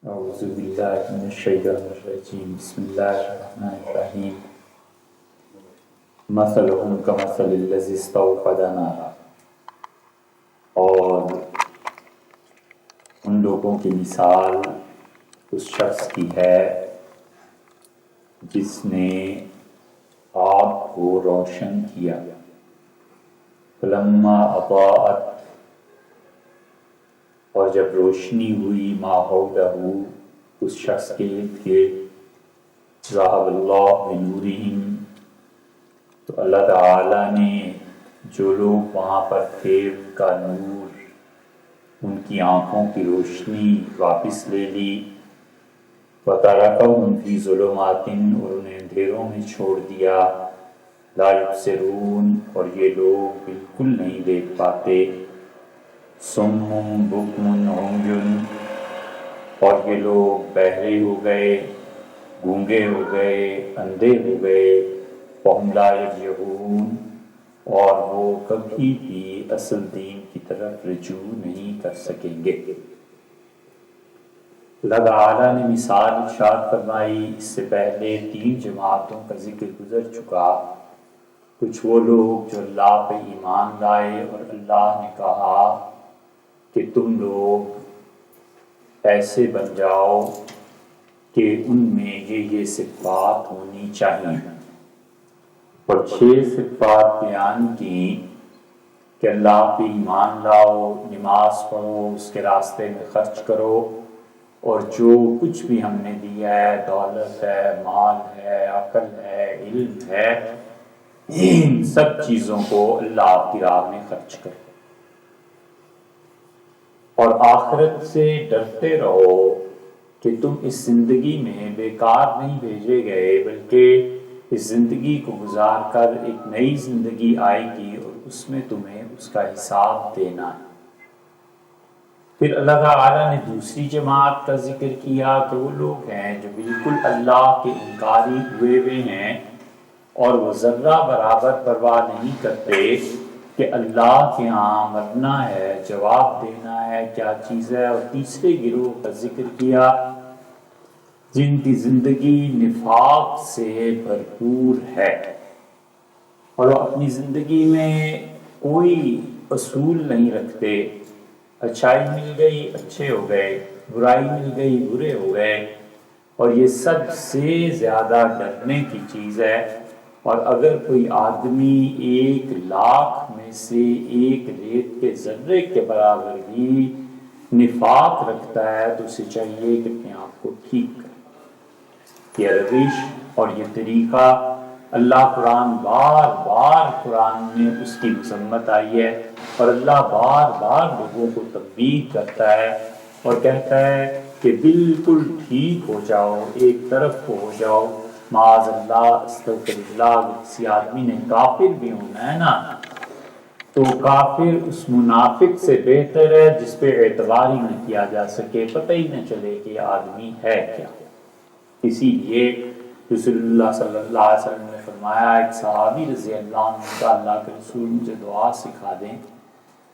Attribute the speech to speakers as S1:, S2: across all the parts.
S1: اعوذ باللہ من الشیطان الرجیم بسم اللہ الرحمن الرحیم مثلهم کمثل الذی استوقد نارا، اور ان لوگوں کی مثال اس شخص کی ہے جس نے آگ کو روشن کیا، فلما اضاءت، اور جب روشنی ہوئی ما حولہ اس شخص کے ارد گرد، ذہب اللہ بنورہم، تو اللہ تعالیٰ نے جو لوگ وہاں پر تھے ان کا نور، ان کی آنکھوں کی روشنی واپس لے لی، وَتَرَكَهُمْ فِي ظُلُمَاتٍ، اور انہیں اندھیروں میں چھوڑ دیا، لا یبصرون، اور یہ لوگ بالکل نہیں دیکھ پاتے، صم بکم عمی، اور یہ لوگ بہرے ہو گئے، گونگے ہو گئے، اندھے ہو گئے، فَهُمْ لَا يَرْجِعُونَ، اور وہ کبھی بھی اصل دین کی طرف رجوع نہیں کر سکیں گے۔ اللہ تعالیٰ نے مثال ارشاد فرمائی، اس سے پہلے 3 جماعتوں کا ذکر گزر چکا۔ کچھ وہ لوگ جو اللہ پہ ایمان لائے اور اللہ نے کہا کہ تم لوگ ایسے بن جاؤ کہ ان میں یہ صفات ہونی چاہیے، اور 6 صفات بیان کی کہ اللہ پہ ایمان لاؤ، نماز پڑھو، اس کے راستے میں خرچ کرو، اور جو کچھ بھی ہم نے دیا ہے، دولت ہے، مال ہے، عقل ہے، علم ہے، ان سب چیزوں کو اللہ کی راہ میں خرچ کرو، اور آخرت سے ڈرتے رہو کہ تم اس زندگی میں بیکار نہیں بھیجے گئے، بلکہ اس زندگی کو گزار کر ایک نئی زندگی آئے گی اور اس میں تمہیں اس کا حساب دینا ہے۔ پھر اللہ تعالیٰ نے دوسری جماعت کا ذکر کیا کہ وہ لوگ ہیں جو بالکل اللہ کے انکاری ہوئے ہیں، اور وہ ذرہ برابر پرواہ نہیں کرتے کہ اللہ کے ہاں مرنا ہے، جواب دینا ہے، کیا چیز ہے۔ اور تیسرے گروہ کا ذکر کیا جن کی زندگی نفاق سے بھرپور ہے، اور وہ اپنی زندگی میں کوئی اصول نہیں رکھتے، اچھائی مل گئی اچھے ہو گئے، برائی مل گئی برے ہو گئے، اور یہ سب سے زیادہ ڈرنے کی چیز ہے۔ اور اگر کوئی آدمی 1,00,000 میں سے ایک ریت کے ذرے کے برابر بھی نفاق رکھتا ہے تو اسے چاہیے کہ اپنے آپ کو ٹھیک کرے۔ یہ روش اور یہ طریقہ اللہ قرآن میں اس کی مذمت آئی ہے، اور اللہ بار بار لوگوں کو تنبیہ کرتا ہے اور کہتا ہے کہ بالکل ٹھیک ہو جاؤ، ایک طرف ہو جاؤ۔ معاذ اللہ، استغفر اللہ، کسی آدمی نے کافر بھی ہونا ہے نا تو کافر اس منافق سے بہتر ہے جس پہ اعتبار ہی نہ کیا جا سکے، پتہ ہی نہ چلے کہ یہ آدمی ہے کیا۔ اسی لیے رسول اللہ صلی اللہ علیہ وسلم نے فرمایا، ایک صحابی رضی اللہ عنہ کا اللہ کے رسول مجھے دعا سکھا دیں،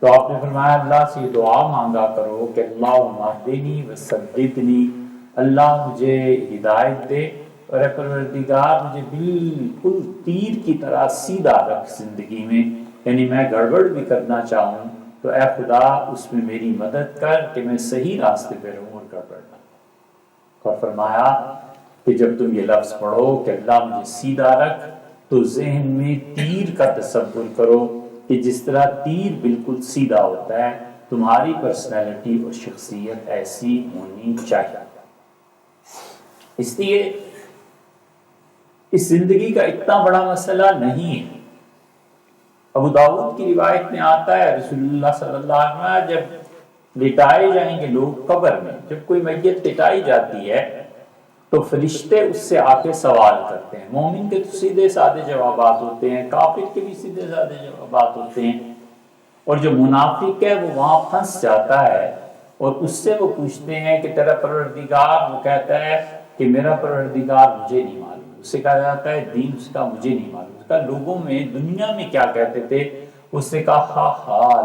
S1: تو آپ نے فرمایا اللہ سے یہ دعا مانگا کرو کہ اللہم اہدنی وسددنی، اللہ مجھے ہدایت دے، اور اے پروردگار مجھے بالکل تیر کی طرح سیدھا رکھ زندگی میں، یعنی میں گڑبڑ بھی کرنا چاہوں تو اے خدا اس میں میری مدد کر کہ میں صحیح راستے پہ رہوں اور گڑبڑ نہ۔ اور فرمایا کہ جب تم یہ لفظ پڑھو کہ اللہ مجھے سیدھا رکھ، تو ذہن میں تیر کا تصور کرو کہ جس طرح تیر بالکل سیدھا ہوتا ہے، تمہاری پرسنالٹی اور شخصیت ایسی ہونی چاہیے۔ اس لیے اس زندگی کا اتنا بڑا مسئلہ نہیں ہے۔ ابو داؤد کی روایت میں آتا ہے رسول اللہ صلی اللہ علیہ وسلم جب لٹائے جائیں گے لوگ قبر میں، جب کوئی میت لٹائی جاتی ہے تو فرشتے اس سے آ کے سوال کرتے ہیں۔ مومن کے تو سیدھے سادے جوابات ہوتے ہیں، کافر کے بھی سیدھے سادے جوابات ہوتے ہیں، اور جو منافق ہے وہ وہاں پھنس جاتا ہے، اور اس سے وہ پوچھتے ہیں کہ تیرا پروردگار، وہ کہتا ہے کہ میرا پروردگار مجھے نہیں معلوم، اس سے کہا جاتا ہے دین اس کا مجھے نہیں معلوم، اس کا لوگوں میں دنیا میں کیا کہتے تھے، اس نے کہا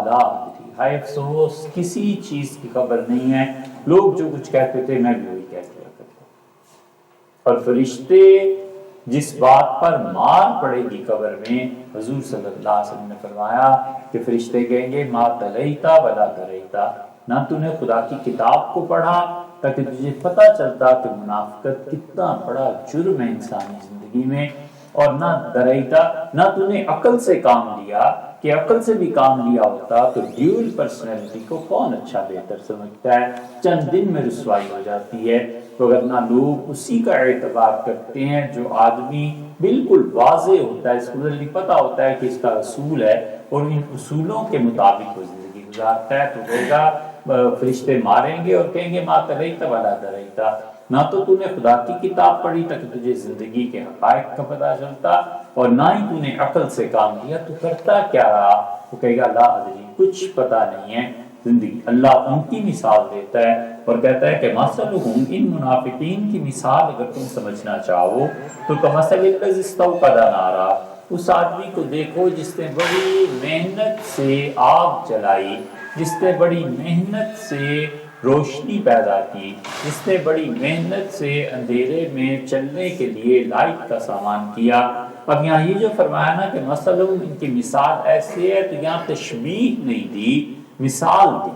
S1: لا ادری، ہائے افسوس کسی چیز کی خبر نہیں ہے، لوگ جو کچھ کہتے تھے میں بھی وہی کہہ دیا کرتا۔ اور فرشتے جس بات پر مار پڑے گی قبر میں، حضور صلی اللہ علیہ وسلم نے فرمایا کہ فرشتے کہیں گے ما تلیتا ولا دریتا، نہ تو نے خدا کی کتاب کو پڑھا تاکہ تجھے پتہ چلتا کہ منافقت کتنا بڑا جرم ہے انسانی زندگی میں، اور نہ دریتا، نہ تو نے عقل سے کام لیا کہ عقل سے بھی کام لیا ہوتا تو ڈیول پرسنالٹی کو کون اچھا بہتر سمجھتا ہے، چند دن میں رسوائی ہو جاتی ہے۔ وگرنہ لوگ اسی کا اعتبار کرتے ہیں جو آدمی بالکل واضح ہوتا ہے، اس کو جلدی پتہ ہوتا ہے کہ اس کا اصول ہے اور ان اصولوں کے مطابق وہ زندگی گزارتا ہے، تو کہے گا فرشتے ماریں گے اور کہیں گے ما تلیتا ولا دریتا، نہ تو نے خدا کی کتاب پڑھی تاکہ تجھے زندگی کے حقائق کا پتہ چلتا، اور نہ ہی تو نے عقل سے کام لیا، تو کرتا کیا رہا؟ وہ کہے گا لا ادری، کچھ پتہ نہیں ہے زندگی۔ اللہ ان کی مثال دیتا ہے اور کہتا ہے کہ مثلہم، ان منافقین کی مثال اگر تم سمجھنا چاہو تو کمثل الذی استوقد نارا، اس آدمی کو دیکھو جس نے بڑی محنت سے آگ جلائی، جس نے بڑی محنت سے روشنی پیدا کی، جس نے بڑی محنت سے اندھیرے میں چلنے کے لیے لائٹ کا سامان کیا۔ اب یہاں یہ جو فرمایا نا کہ مثلاً ان کی مثال ایسی ہے، تو یہاں تشبیہ نہیں دی، مثال دی۔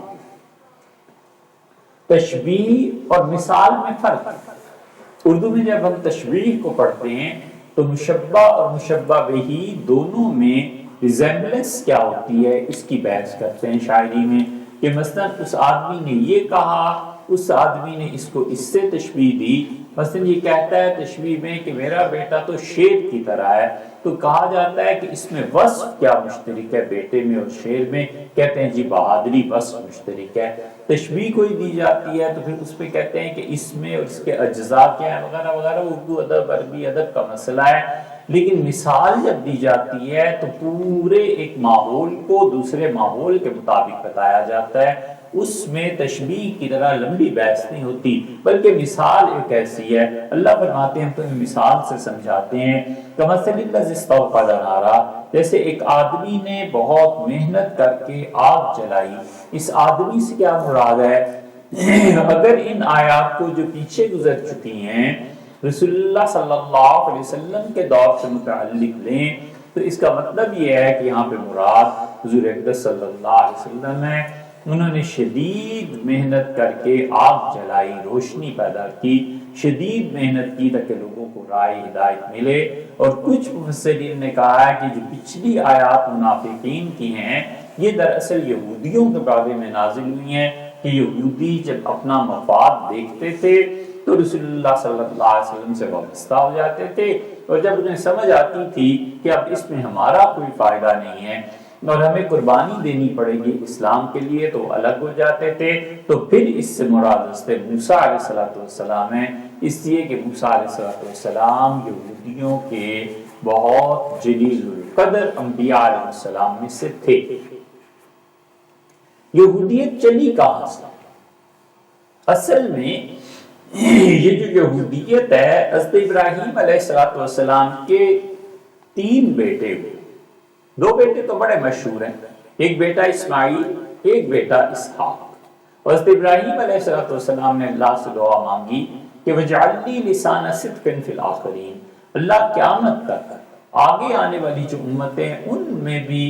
S1: تشبیہ اور مثال میں فرق ہے۔ اردو میں جب ہم تشبیہ کو پڑھتے ہیں تو مشبہ اور مشبہ بہی دونوں میں ریزیمبلنس کیا ہوتی ہے اس کی بحث کرتے ہیں شاعری میں، کہ مثلا اس آدمی نے یہ کہا، اس آدمی نے اس کو اس سے تشبیہ دی، مثلا یہ کہتا ہے تشبیہ میں کہ میرا بیٹا تو شیر کی طرح ہے، تو کہا جاتا ہے کہ اس میں وصف کیا مشترک ہے بیٹے میں اور شیر میں؟ کہتے ہیں جی بہادری وصف مشترک ہے۔ تشبیہ کوئی دی جاتی ہے تو پھر اس پہ کہتے ہیں کہ اس میں اور اس کے اجزاء کیا ہے وغیرہ وغیرہ، اردو ادب عربی ادب کا مسئلہ ہے۔ لیکن مثال جب دی جاتی ہے تو پورے ایک ماحول کو دوسرے ماحول کے مطابق بتایا جاتا ہے، اس میں تشبیہ کی طرح لمبی بحث نہیں ہوتی، بلکہ مثال ایک ایسی ہے۔ اللہ فرماتے ہیں ہم تمہیں مثال سے سمجھاتے ہیں، کمثل الذی استوقد نارا، جیسے ایک آدمی نے بہت محنت کر کے آگ جلائی۔ اس آدمی سے کیا مراد ہے؟ اگر ان آیات کو جو پیچھے گزر چکی ہیں رسول اللہ صلی اللہ علیہ وسلم کے دور سے متعلق لیں تو اس کا مطلب یہ ہے کہ یہاں پہ مراد حضور اقدس صلی اللہ علیہ وسلم ہے۔ انہوں نے شدید محنت کر کے آگ جلائی، روشنی پیدا کی، شدید محنت کی تاکہ لوگوں کو رائے ہدایت ملے۔ اور کچھ مفسرین نے کہا ہے کہ جو پچھلی آیات منافقین کی ہیں یہ دراصل یہودیوں کے بارے میں نازل ہوئی ہیں، کہ یہودی جب اپنا مفاد دیکھتے تھے تو رسول اللہ صلی اللہ علیہ وسلم سے وابستہ ہو جاتے تھے، اور جب انہیں سمجھ آتی تھی کہ اب اس میں ہمارا کوئی فائدہ نہیں ہے اور ہمیں قربانی دینی پڑے گی اسلام کے لیے، تو الگ ہو جاتے تھے۔ تو پھر اس سے مراد حضرت موسیٰ علیہ السلام ہے، اس لیے کہ موسیٰ علیہ السلام یہودیوں کے بہت جلیل القدر انبیاء علیہ السلام میں سے تھے۔ یہودیت چلی کہاں سے؟ اصل میں یہ جو یہودیت ہے، حضرت ابراہیم علیہ السلام کے 3 بیٹے ہوئے، 2 بیٹے تو بڑے مشہور ہیں، ایک بیٹا اسماعیل، ایک بیٹا اسحاق۔ حضرت ابراہیم علیہ السلام نے اللہ سے دعا مانگی کہ وجعل لی لسان صدق فی الآخرین، اللہ قیامت تک آگے آنے والی جو امتیں ان میں بھی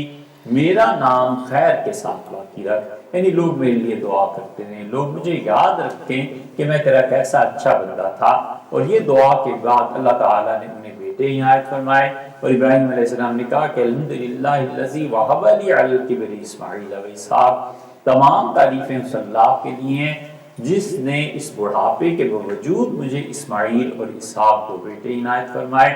S1: میرا نام خیر کے ساتھ باقی رکھ، یعنی لوگ میرے لیے دعا کرتے ہیں، لوگ مجھے یاد رکھیں کہ میں تیرا کیسا اچھا بندہ تھا۔ اور یہ دعا کے بعد اللہ تعالیٰ نے انہیں بیٹے عنایت فرمائے، اور ابراہیم علیہ السلام نے کہا کہ الحمدللہ الذی وہب لی علی الکبر اسماعیل و اسحاق، تمام تعریفیں اس اللہ کے لیے ہیں جس نے اس بڑھاپے کے باوجود مجھے اسماعیل اور اسحاق کو بیٹے عنایت فرمائے۔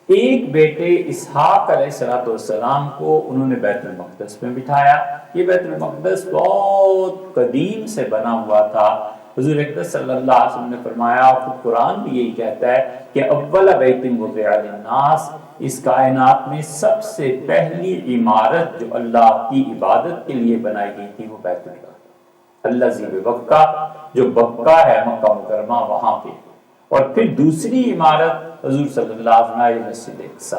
S1: ایک بیٹے اسحاق علیہ السلام کو انہوں نے بیت المقدس میں بٹھایا۔ یہ بیت المقدس بہت قدیم سے بنا ہوا تھا۔ حضور اقدس صلی اللہ علیہ وسلم نے فرمایا، خود قرآن بھی یہی کہتا ہے کہ اول بیت وضع للناس، اس کائنات میں سب سے پہلی عمارت جو اللہ کی عبادت کے لیے بنائی گئی تھی وہ بیت اللہ، الذی ببکہ، جو بکہ ہے مکہ مکرمہ وہاں پہ۔ اور پھر دوسری عمارت حضور صلی اللہ علیہ وسلم مسجد اقصی۔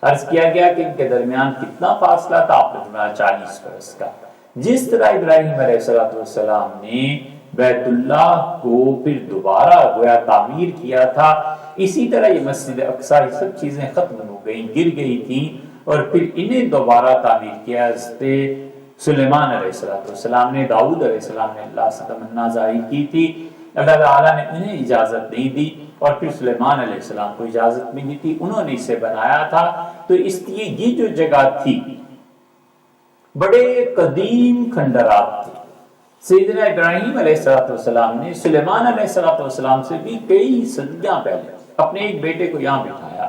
S1: عرض کیا گیا کہ ان کے درمیان کتنا فاصلہ تھا؟ آپ نے فرمایا 40 برس کا۔ جس طرح ابراہیم علیہ السلام نے بیت اللہ کو پھر دوبارہ گویا تعمیر کیا تھا. اسی طرح یہ مسجد اقصی، یہ سب چیزیں ختم ہو گئیں، گر گئی تھیں، اور پھر انہیں دوبارہ تعمیر کیا. حضرت سلیمان علیہ السلام نے، داؤد علیہ السلام نے اللہ سے تمنا ظاہر کی تھی، اللہ تعالیٰ نے انہیں اجازت نہیں دی، اور پھر سلیمان علیہ السلام کو اجازت ملی تھی، انہوں نے اسے بنایا تھا. تو اس لیے یہ جو جگہ تھی بڑے قدیم کھنڈرات تھے. سیدنا ابراہیم علیہ السلام نے سلیمان علیہ السلام سے بھی کئی صدیاں پہلے اپنے ایک بیٹے کو یہاں بٹھایا،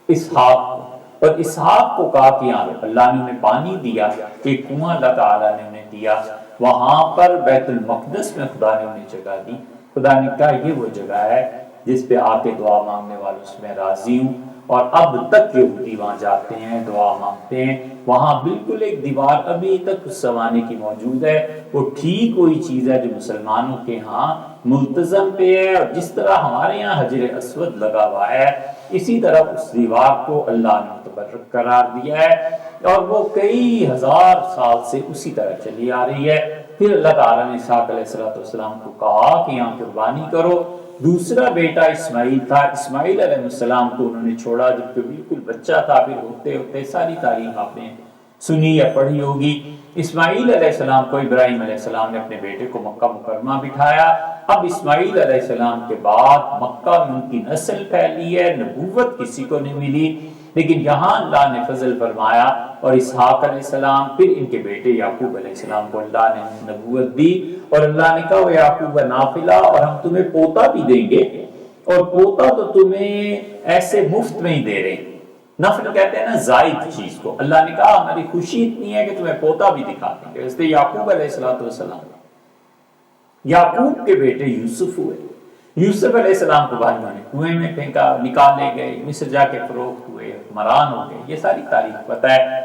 S1: اسحاق کو، اور اسحاق کو کہا کہ یہاں اللہ نے انہیں پانی دیا، ایک کنواں اللہ تعالیٰ نے انہیں دیا، وہاں پر بیت المقدس میں خدا نے انہیں جگہ دی. خدا نے کہا یہ وہ جگہ ہے جس پہ آ کے دعا مانگنے والوں سے میں راضی ہوں. اور اب تک یہودی وہاں جاتے ہیں، دعا مانگتے ہیں. وہاں بالکل ایک دیوار ابھی تک اس زمانے کی موجود ہے، وہ ٹھیک وہی چیز ہے جو مسلمانوں کے ہاں ملتزم پہ ہے. اور جس طرح ہمارے یہاں حجر اسود لگا ہوا ہے، اسی طرح اس دیوار کو اللہ نے متبرک قرار دیا ہے، اور وہ کئی ہزار سال سے اسی طرح چلی آ رہی ہے. پھر اللہ تعالیٰ نے اسحاق علیہ السلام کو کہا کہ یہاں قربانی کرو. دوسرا بیٹا اسماعیل تھا. اسماعیل علیہ السلام کو انہوں نے چھوڑا جب کہ بالکل بچہ تھا. پھر ہوتے ہوتے ساری تاریخ آپ نے سنی یا پڑھی ہوگی. اسماعیل علیہ السلام کو ابراہیم علیہ السلام نے اپنے بیٹے کو مکہ مکرمہ بٹھایا. اب اسماعیل علیہ السلام کے بعد مکہ میں ان کی نسل پھیلی ہے، نبوت کسی کو نہیں ملی، لیکن یہاں اللہ نے فضل فرمایا اور اسحاق علیہ السلام، پھر ان کے بیٹے یعقوب علیہ السلام کو اللہ نے نبوت دی. اور اللہ نے کہا وہ یعقوب نافلہ، اور ہم تمہیں پوتا بھی دیں گے، اور پوتا تو تمہیں ایسے مفت میں ہی دے رہے ہیں. نفل کہتے ہیں نا زائد چیز کو. اللہ نے کہا ہماری خوشی اتنی ہے کہ تمہیں پوتا بھی دکھا دیں گے. اس لیے یعقوب علیہ السلام، یعقوب کے بیٹے یوسف ہوئے. یوسف علیہ السلام کو بھائیوں نے کنویں میں پھینکا، نکالے گئے، مصر جا کے فروخت ہوئے، مران ہو گئے. یہ ساری تاریخ پتہ ہے.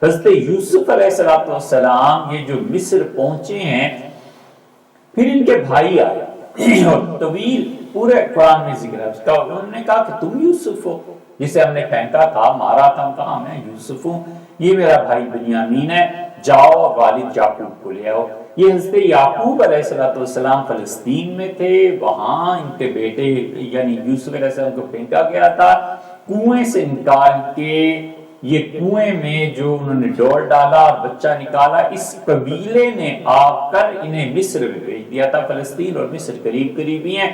S1: حضرت یوسف علیہ السلام یہ جو مصر پہنچے ہیں، پھر ان کے بھائی آئے اور طویل پورے قرآن میں ذکر ہے اس کا. انہوں نے کہا کہ تم یوسف ہو جسے ہم نے پھینکا تھا، مارا تھا. کہا میں یوسف ہوں، یہ میرا بھائی بنیامین ہے، جاؤ والد یعقوب کو لے آؤ. یہ حضرت یعقوب علیہ السلام فلسطین میں تھے، وہاں ان کے بیٹے یعنی یوسف علیہ السلام کو پھینکا گیا تھا. کنویں سے نکال کے یہ کنویں میں جو انہوں نے ڈول ڈالا اور بچہ نکالا، اس قبیلے نے آ کر انہیں مصر میں بھیج دیا تھا. فلسطین اور مصر قریب قریب ہی ہیں.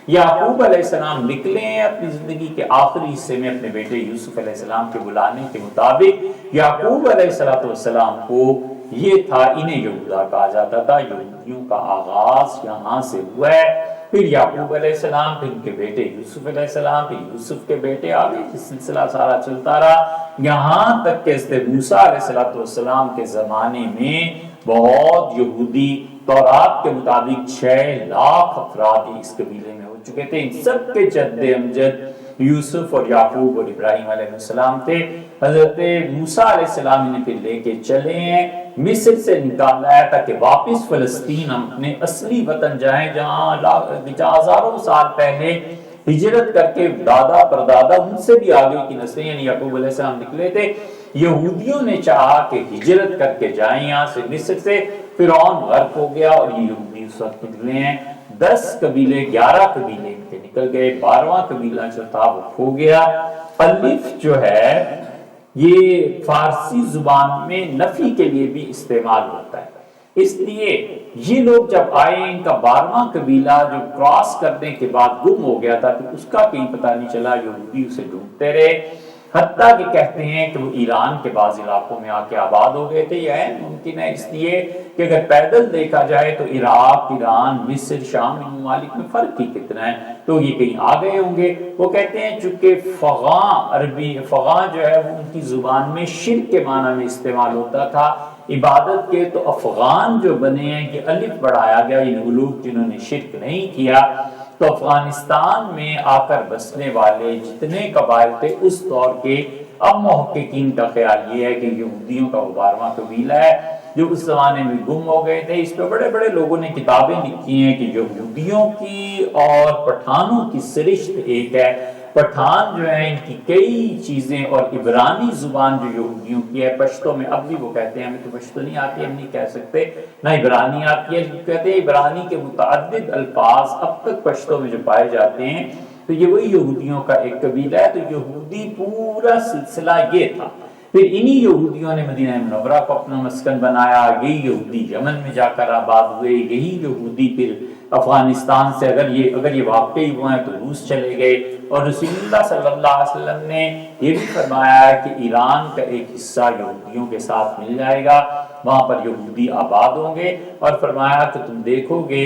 S1: یعقوب علیہ السلام نکلے ہیں اپنی زندگی کے آخری حصے میں اپنے بیٹے یوسف علیہ السلام کے بلانے کے مطابق. یعقوب علیہ السلام کو یہ تھا، انہیں یہودا کہا جاتا تھا. یہودیوں کا آغاز یہاں سے ہوا ہے. پھر یعقوب علیہ السلام، پھر ان کے بیٹے یوسف علیہ السلام، پھر یوسف کے بیٹے آگے، یہ سلسلہ سارا چلتا رہا یہاں تک کہ حضرت موسیٰ علیہ السلام کے زمانے میں بہت یہودی، تورات کے مطابق 6 لاکھ افراد اس قبیلے میں ہو چکے تھے. ان سب کے جد امجد یوسف اور یعقوب اور ابراہیم علیہ السلام تھے. حضرت موسیٰ علیہ السلام انہیں پھر لے کے چلے ہیں، مصر سے نکالا ہے تاکہ واپس فلسطین ہم اپنے اصلی وطن جائیں، جہاں ہزاروں سال پہلے ہجرت کر کے دادا پردادا ان سے بھی آگے کی نسلیں یعنی یعقوب علیہ السلام نکلے تھے. یہودیوں نے چاہا کہ ہجرت کر کے جائیں یہاں سے مصر سے. فرعون غرق ہو گیا اور یہ یہودی اس وقت نکلے ہیں. 10 قبیلے 11 قبیلے ان کے نکل گئے. 12واں قبیلہ جو تھا وہ کھو گیا. الف جو ہے یہ فارسی زبان میں نفی کے لیے بھی استعمال ہوتا ہے، اس لیے یہ لوگ جب آئے ان کا 12واں قبیلہ جو کراس کرنے کے بعد گم ہو گیا تھا، تو اس کا کہیں پتہ نہیں چلا. یہودی اسے ڈھونڈتے رہے، حتیٰ کہ کہتے ہیں کہ وہ ایران کے بعض علاقوں میں آ کے آباد ہو گئے تھے. یہ ممکن ہے اس لیے کہ اگر پیدل دیکھا جائے تو عراق، ایران، مصر، شام ان ممالک میں فرق ہی کتنا ہے، تو یہ کہیں آ گئے ہوں گے. وہ کہتے ہیں چونکہ فغاں، عربی فغاں جو ہے وہ ان کی زبان میں شرک کے معنی میں استعمال ہوتا تھا، عبادت کے. تو افغان جو بنے ہیں کہ الف بڑھایا گیا، ان لوگ جنہوں نے شرک نہیں کیا. تو افغانستان میں آ کر بسنے والے جتنے قبائل تھے اس دور کے، اب محققین کا خیال یہ ہے کہ یہودیوں کا وہ 12واں قبیلہ ہے جو اس زمانے میں گم ہو گئے تھے. اس پہ بڑے بڑے لوگوں نے کتابیں لکھی ہیں کہ یہودیوں کی اور پٹھانوں کی سرشت ایک ہے. پٹھان جو ہیں ان کی کئی چیزیں، اور عبرانی زبان جو یہودیوں کی ہے، پشتو میں اب بھی وہ کہتے ہیں ہمیں تو پشتو نہیں آتی، ہم نہیں کہہ سکتے، نہ عبرانی آتی ہے، کہتے ہیں عبرانی کے متعدد الفاظ اب تک پشتو میں جو پائے جاتے ہیں، تو یہ وہی یہودیوں کا ایک قبیلہ ہے۔ تو یہودی پورا سلسلہ یہ تھا۔ پھر انہی یہودیوں نے مدینہ منورہ کو اپنا مسکن بنایا، یہی یہودی یمن میں جا کر آباد ہوئے، یہی یہودی پھر افغانستان سے اگر یہ واقعی ہوئے ہیں تو روس چلے گئے، اور رسول اللہ صلی اللہ علیہ وسلم نے یہ بھی فرمایا ہے کہ ایران کا ایک حصہ یہودیوں کے ساتھ مل جائے گا، وہاں پر یہودی آباد ہوں گے، اور فرمایا کہ تم دیکھو گے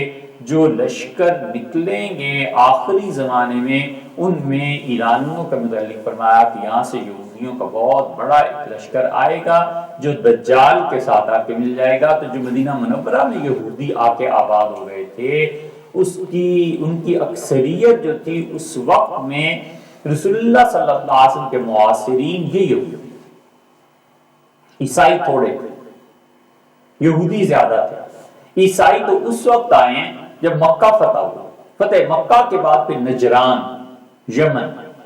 S1: جو لشکر نکلیں گے آخری زمانے میں، ان میں ایرانیوں کا متعلق فرمایا کہ یہاں سے یہودیوں کا بہت بڑا ایک لشکر آئے گا جو دجال کے ساتھ آ کے مل جائے گا۔ تو جو مدینہ منورہ میں یہودی آ کے آباد ہو گئے تھے، ان کی اکثریت جو تھی اس وقت میں رسول اللہ صلی اللہ علیہ وسلم کے معاصرین یہ یہودی، عیسائی تھوڑے تھے، یہودی زیادہ تھے۔ عیسائی تو اس وقت آئے ہیں جب مکہ فتح ہوا، فتح مکہ کے بعد پھر نجران،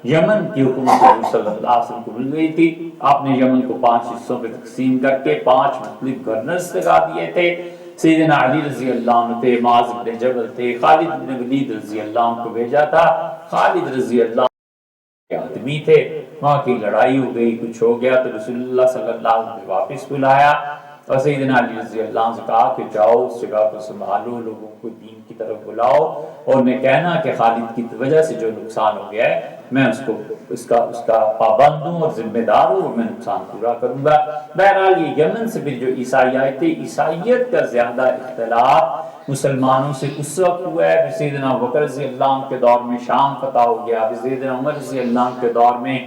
S1: یمن کی حکومت صلی اللہ علیہ وسلم کو مل گئی تھی۔ آپ نے یمن کو 5 حصوں پہ تقسیم کر کے 5 مختلف گورنرز لگا دیے تھے۔ سیدنا علی رضی اللہ عنہ تھے، معاذ بن جبل تھے، خالد بن ولید رضی اللہ عنہ کو بھیجا تھا۔ خالد رضی اللہ عنہ کے آدمی تھے، وہاں کی لڑائی ہو گئی، کچھ ہو گیا تو رسول اللہ صلی اللہ علیہ وسلم نے واپس بلایا، اور سیدنا علی رضی اللہ عنہ سے کہا کہ جاؤ اس جگہ کو سنبھالو، لوگوں کو دین کی طرف بلاؤ، اور انہیں کہنا کہ خالد کی وجہ سے جو نقصان ہو گیا ہے میں اس کا پابند ہوں اور ذمہ دار ہوں، اور میں نقصان پورا کروں گا۔ بہرحال یہ یمن سے پھر جو عیسائی آئے تھے، عیسائیت کا زیادہ اختلاط مسلمانوں سے اس وقت ہوا ہے، پھر سیدنا ابوبکر رضی اللہ عنہ کے دور میں شام فتح ہو گیا، پھر سیدنا عمر رضی اللہ عنہ کے دور میں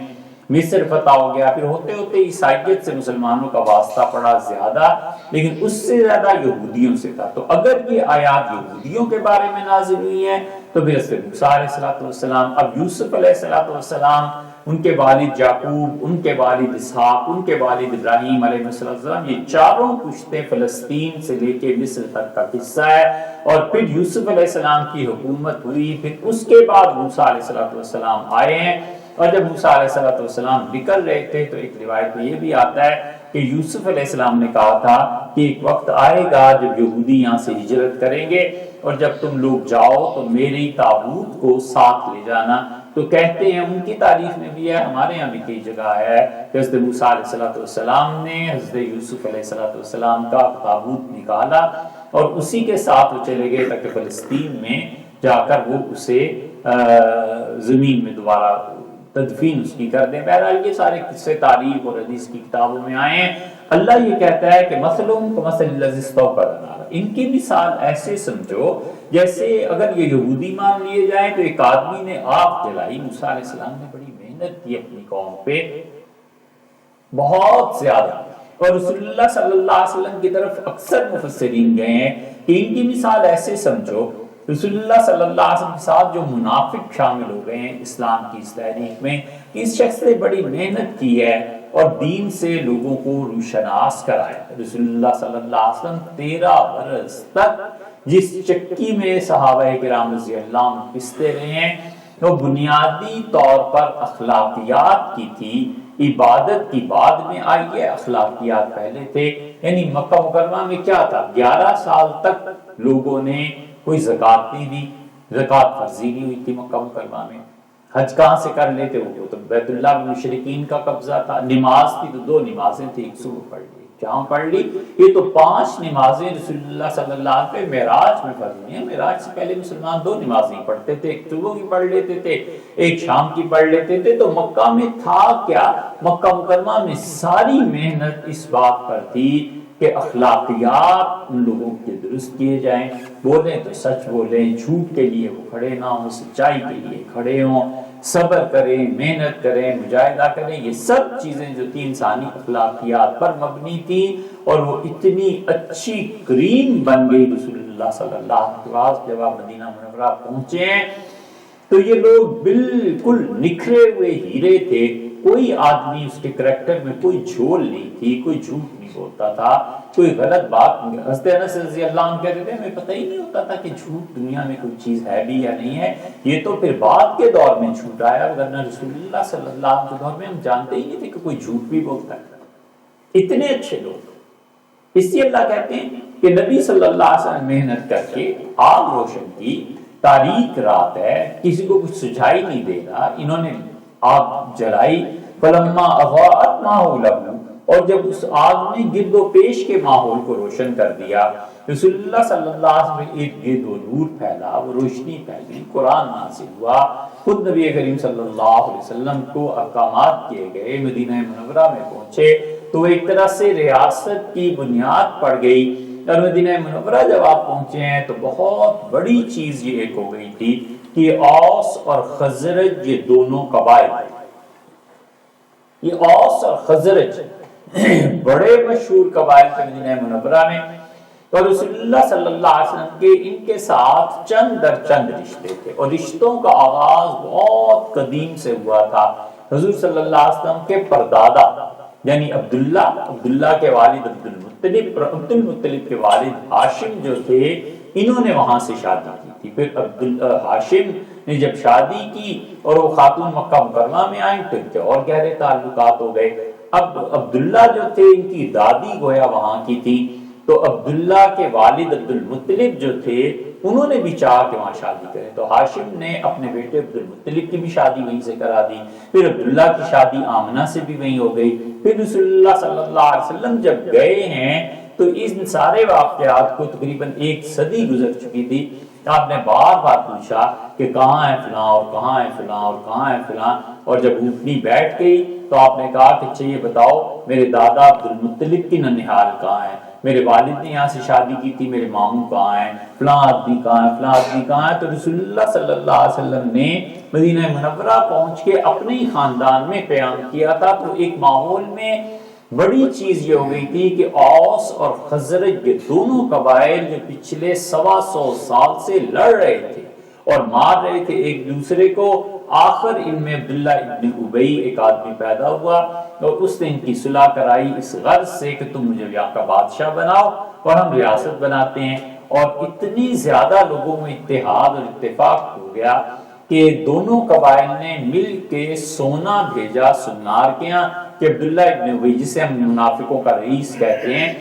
S1: مصر فتح ہو گیا، پھر ہوتے ہوتے عیسائیت سے مسلمانوں کا واسطہ پڑا زیادہ، لیکن اس سے زیادہ یہودیوں سے تھا۔ تو اگر یہ آیات یہودیوں کے بارے میں نازل ہوئی ہیں تو پھر حضرت موسیٰ علیہ السلام، اب یوسف علیہ السلام، ان کے والد یعقوب، ان کے والد اسحاق، ان کے والد ابراہیم علیہ السلام، یہ چاروں پشتیں فلسطین سے لے کے مصر تک کا قصہ ہے۔ اور پھر یوسف علیہ السلام کی حکومت ہوئی، پھر اس کے بعد موسیٰ علیہ السلام آئے ہیں، اور جب موسیٰ علیہ السلام نکل رہے تھے تو ایک روایت میں یہ بھی آتا ہے کہ یوسف علیہ السلام نے کہا تھا کہ ایک وقت آئے گا جب یہودی یہاں سے ہجرت کریں گے، اور جب تم لوگ جاؤ تو میری تابوت کو ساتھ لے جانا۔ تو کہتے ہیں ان کی تعریف میں بھی ہے، ہمارے یہاں بھی کئی جگہ ہے کہ حضرت موسیٰ علیہ السلام نے حضرت یوسف علیہ السلام کا تابوت نکالا اور اسی کے ساتھ وہ چلے گئے تاکہ فلسطین میں جا کر وہ اسے زمین میں دوبارہ تدفین اس کی کر دیں۔ بہرحال یہ سارے قصے تاریخ اور حدیث کی کتابوں میں آئے ہیں۔ اللہ یہ کہتا ہے کہ مثلهم کمثل الذی استوقد نارا، ان کی مثال ایسے سمجھو جیسے اگر یہ یہودی مان لیے جائیں تو ایک آدمی نے آگ جلائی، موسیٰ علیہ السلام نے بڑی محنت کی اپنی قوم پہ بہت زیادہ، اور رسول اللہ صلی اللہ علیہ وسلم کی طرف اکثر مفسرین گئے ہیں کہ ان کی مثال ایسے سمجھو رسول اللہ صلی اللہ علیہ وسلم کے ساتھ جو منافق شامل ہو گئے ہیں اسلام کی اس تحریک میں، اس شخص نے بڑی محنت کی ہے اور دین سے لوگوں کو روشناس کرایا۔ رسول اللہ صلی اللہ علیہ وسلم 13 برس تک جس چکی میں صحابہ کرام رضی اللہ عنہ پستے رہے ہیں وہ بنیادی طور پر اخلاقیات کی تھی، عبادت کی بعد میں آئی ہے، اخلاقیات پہلے تھے۔ یعنی مکہ مکرمہ میں کیا تھا، 11 سال تک لوگوں نے کوئی زکوٰۃ نہیں دی، زکوٰۃ فرضی نہیں ہوئی تھی مکہ مکرمہ میں، حج کہاں سے کر لیتے، وہ تو بیت اللہ میں مشرکین کا قبضہ تھا، نماز تھی تو 2 نمازیں تھی، ایک صبح پڑھ لی، شام پڑھ لی، یہ تو 5 نمازیں رسول اللہ صلی اللہ علیہ وسلم معراج میں فرض ہوئی ہیں۔ معراج سے پہلے مسلمان 2 نمازیں پڑھتے تھے، ایک صبح کی پڑھ لیتے تھے، ایک شام کی پڑھ لیتے تھے۔ تو مکہ میں تھا کیا، مکہ مکرمہ میں ساری محنت اس بات پر تھی کہ اخلاقیات ان لوگوں کے درست کیے جائیں، بولیں تو سچ بولیں، جھوٹ کے لیے وہ کھڑے نہ ہوں، سچائی کے لیے کھڑے ہوں، صبر کریں، محنت کریں، مجاہدہ کریں۔ یہ سب چیزیں جو تھی انسانی اخلاقیات پر مبنی تھی، اور وہ اتنی اچھی کریم بن گئی رسول اللہ صلی اللہ علیہ وسلم جب آپ مدینہ منورہ پہنچے ہیں تو یہ لوگ بالکل نکھرے ہوئے ہیرے تھے، کوئی آدمی اس کے کریکٹر میں کوئی جھول نہیں تھی، کوئی جھوٹ نہیں بولتا تھا، کوئی غلط بات نہیں۔ حضرت انس رضی اللہ عنہ کہتے تھے ہمیں پتہ ہی نہیں ہوتا تھا کہ جھوٹ دنیا میں کوئی چیز ہے بھی یا نہیں ہے، یہ تو پھر بعد کے دور میں جھوٹ آیا، ورنہ رسول اللہ صلی اللہ علیہ وسلم کے دور میں ہم جانتے ہی نہیں تھے کہ کوئی جھوٹ بھی بولتا ہے۔ اتنے اچھے لوگ، اس لیے اللہ کہتے ہیں کہ نبی صلی اللہ علیہ وسلم محنت کر کے آگ روشن کی، تاریک رات ہے، کسی کو کچھ سجھائی نہیں دے رہا، انہوں نے آگ جلائی، فلما اضاءت ما حولہ، اور جب اس آگ نے گرد و پیش کے ماحول کو روشن کر دیا، رسول اللہ صلی اللہ علیہ وسلم ارد گرد وہ نور پھیلا، وہ روشنی پھیلی، قرآن نازل ہوا، خود نبی کریم صلی اللہ علیہ وسلم کو احکامات کیے گئے، مدینہ منورہ میں پہنچے تو ایک طرح سے ریاست کی بنیاد پڑ گئی۔ اور مدینہ منورہ جب آپ پہنچے ہیں تو بہت بڑی چیز یہ ایک ہو گئی تھی کہ اوس اور خزرج یہ دونوں قبائل، یہ اوس اور خزرج بڑے مشہور قبائل تھے مدینہ منورہ میں، اور رسول اللہ صلی اللہ علیہ وسلم کے ان کے ساتھ چند در چند رشتے تھے، اور رشتوں کا آغاز بہت قدیم سے ہوا تھا۔ حضور صلی اللہ علیہ وسلم کے پردادا یعنی عبداللہ کے والد عبد المطلب کے والد ہاشم جو تھے، انہوں نے وہاں سے شادی کی تھی۔ پھر ہاشم نے جب شادی کی اور وہ خاتون مکہ مکرمہ میں آئیں تو ان کے اور گہرے تعلقات ہو گئے۔ اب عبداللہ جو تھے ان کی دادی گویا وہاں کی تھی، تو عبداللہ کے والد عبد المطلب جو تھے انہوں نے بھی چاہا کہ وہاں شادی کریں، تو ہاشم نے اپنے بیٹے عبد المطلب کی بھی شادی وہیں سے کرا دی، پھر عبداللہ کی شادی آمنہ سے بھی وہیں ہو گئی۔ پھر رسول اللہ صلی اللہ علیہ وسلم جب گئے ہیں تو ان سارے واقعات کو تقریباً 1 صدی گزر چکی تھی۔ آپ نے بار بار پوچھا کہ کہاں ہے فلاں اور کہاں ہے فلاں اور کہاں ہے فلاں، اور جب اونٹنی بیٹھ گئی تو آپ نے کہا کہ اچھا یہ بتاؤ میرے دادا عبد المطلب کی ننھیال کہاں ہے، میرے والد نے یہاں سے شادی کی تھی، میرے ماموں کہاں ہیں، فلاں آدمی کہاں ہے، فلاں آدمی کہاں ہے۔ تو رسول اللہ صلی اللہ علیہ وسلم نے مدینہ منورہ پہنچ کے اپنے ہی خاندان میں قیام کیا تھا، تو ایک ماحول میں بڑی چیز یہ ہو گئی تھی کہ اوس اور خزرج یہ دونوں قبائل جو پچھلے 125 سال سے لڑ رہے تھے اور مار رہے تھے ایک دوسرے کو، آخر ان میں عبداللہ ابن ابی ایک آدمی پیدا ہوا اور اس نے ان کی صلح کرائی اس غرض سے کہ تم مجھے یہاں کا بادشاہ بناؤ اور ہم ریاست بناتے ہیں، اور اتنی زیادہ لوگوں میں اتحاد اور اتفاق ہو گیا کہ دونوں قبائل نے مل کے سونا بھیجا سنار کے یہاں کہ عبداللہ ابن ابی جسے ہم منافقوں کا رئیس کہتے ہیں،